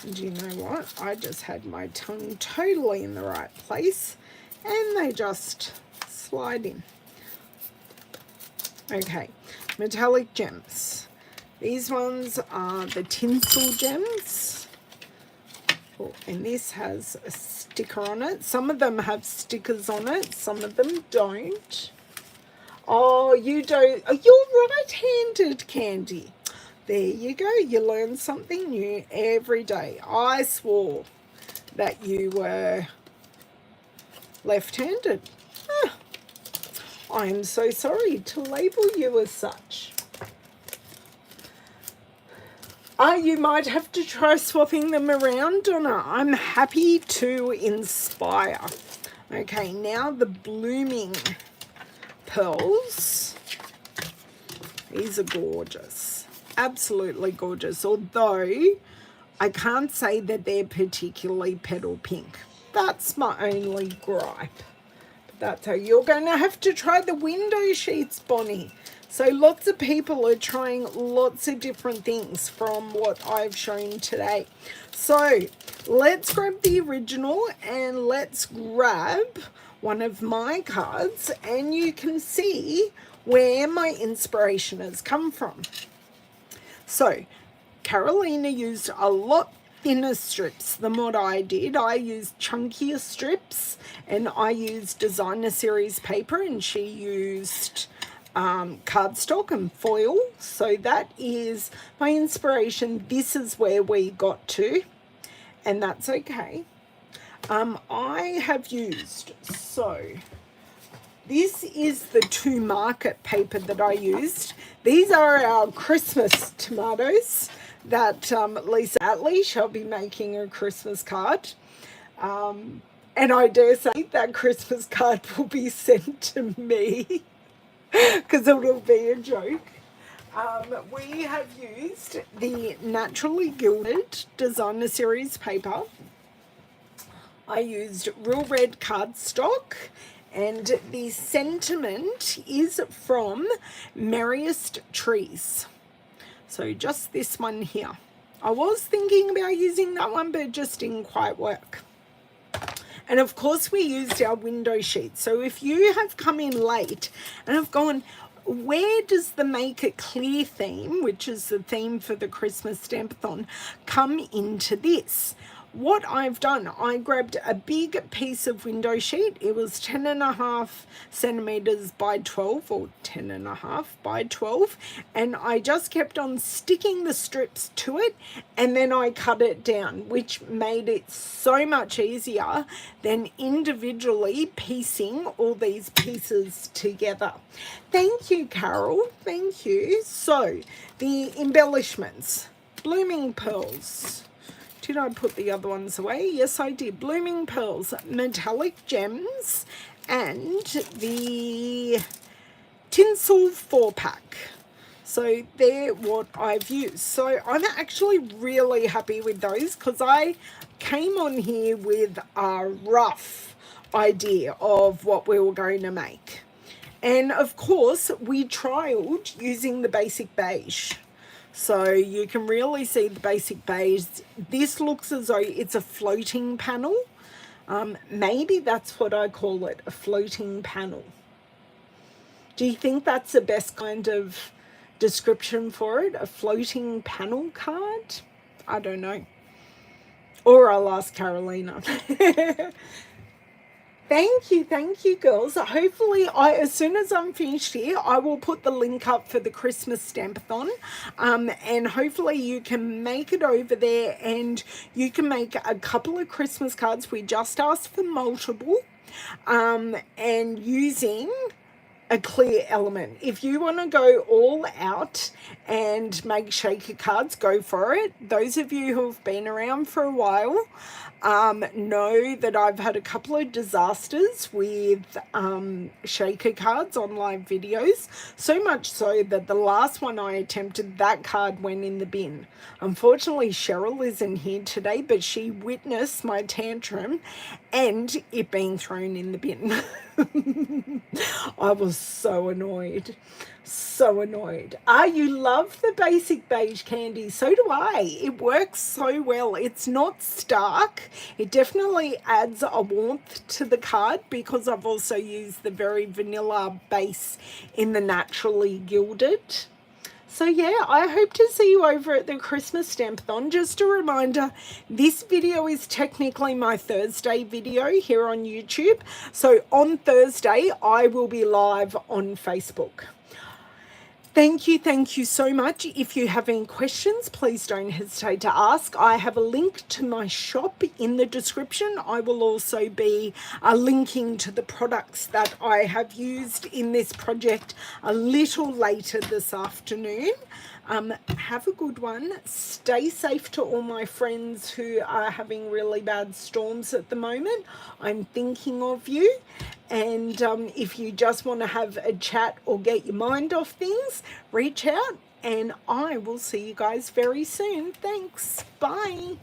And you know what? I just had my tongue totally in the right place and they just slide in. Okay, metallic gems. These ones are the tinsel gems. Oh, and this has a sticker on it. Some of them have stickers on it, some of them don't. Oh, you don't. Oh, you're right-handed, Candy. There you go. You learn something new every day. I swore that you were left-handed. I am so sorry to label you as such. You might have to try swapping them around, Donna. I'm happy to inspire. Okay, now the blooming pearls. These are gorgeous. Absolutely gorgeous. Although, I can't say that they're particularly petal pink. That's my only gripe. But that's how you're going to have to try the window sheets, Bonnie. So lots of people are trying lots of different things from what I've shown today. So let's grab the original and let's grab one of my cards and you can see where my inspiration has come from. So Carolina used a lot thinner strips than what I did. I used chunkier strips and I used designer series paper and she used cardstock and foil. So that is my inspiration. This is where we got to, and that's okay. I have used, so this is the To Market paper that I used. These are our Christmas tomatoes that Lisa Atley shall be making a Christmas card. And I dare say that Christmas card will be sent to me. Because it will be a joke. We have used the Naturally Gilded Designer Series paper. I used Real Red cardstock, and the sentiment is from Merriest Trees. So just this one here. I was thinking about using that one, but it just didn't quite work. And of course we used our window sheet. So if you have come in late and have gone, where does the Make It Clear theme, which is the theme for the Christmas Stampathon, come into this? What I've done, I grabbed a big piece of window sheet. It was 10.5 centimeters by 12, or 10.5 by 12, and I just kept on sticking the strips to it, and then I cut it down, which made it so much easier than individually piecing all these pieces together. Thank you, Carol. Thank you. So the embellishments, blooming pearls. Did I put the other ones away? Yes, I did. Blooming pearls, metallic gems, and the tinsel 4-pack. So they're what I've used. So I'm actually really happy with those, because I came on here with a rough idea of what we were going to make. And of course, we trialed using the basic beige. So you can really see the basic beige. This looks as though it's a floating panel. Maybe that's what I call it, a floating panel. Do you think that's the best kind of description for it? A floating panel card? I don't know. Or I'll ask Carolina. Thank you, girls. Hopefully, as soon as I'm finished here, I will put the link up for the Christmas Stampathon, and hopefully you can make it over there, and you can make a couple of Christmas cards. We just asked for multiple, and using a clear element. If you want to go all out and make shaker cards, go for it. Those of you who have been around for a while know that I've had a couple of disasters with shaker cards on live videos, so much so that the last one I attempted, that card went in the bin. Unfortunately, Cheryl isn't here today, but she witnessed my tantrum and it being thrown in the bin. I was so annoyed. So annoyed. You love the basic beige candy. So do I. It works so well. It's not stark. It definitely adds a warmth to the card, because I've also used the very vanilla base in the Naturally Gilded. So yeah, I hope to see you over at the Christmas Stampathon. Just a reminder, this video is technically my Thursday video here on YouTube. So on Thursday, I will be live on Facebook. Thank you so much. If you have any questions, please don't hesitate to ask. I have a link to my shop in the description. I will also be linking to the products that I have used in this project a little later this afternoon. Have a good one. Stay safe to all my friends who are having really bad storms at the moment. I'm thinking of you. And if you just want to have a chat or get your mind off things, reach out, and I will see you guys very soon. Thanks. Bye.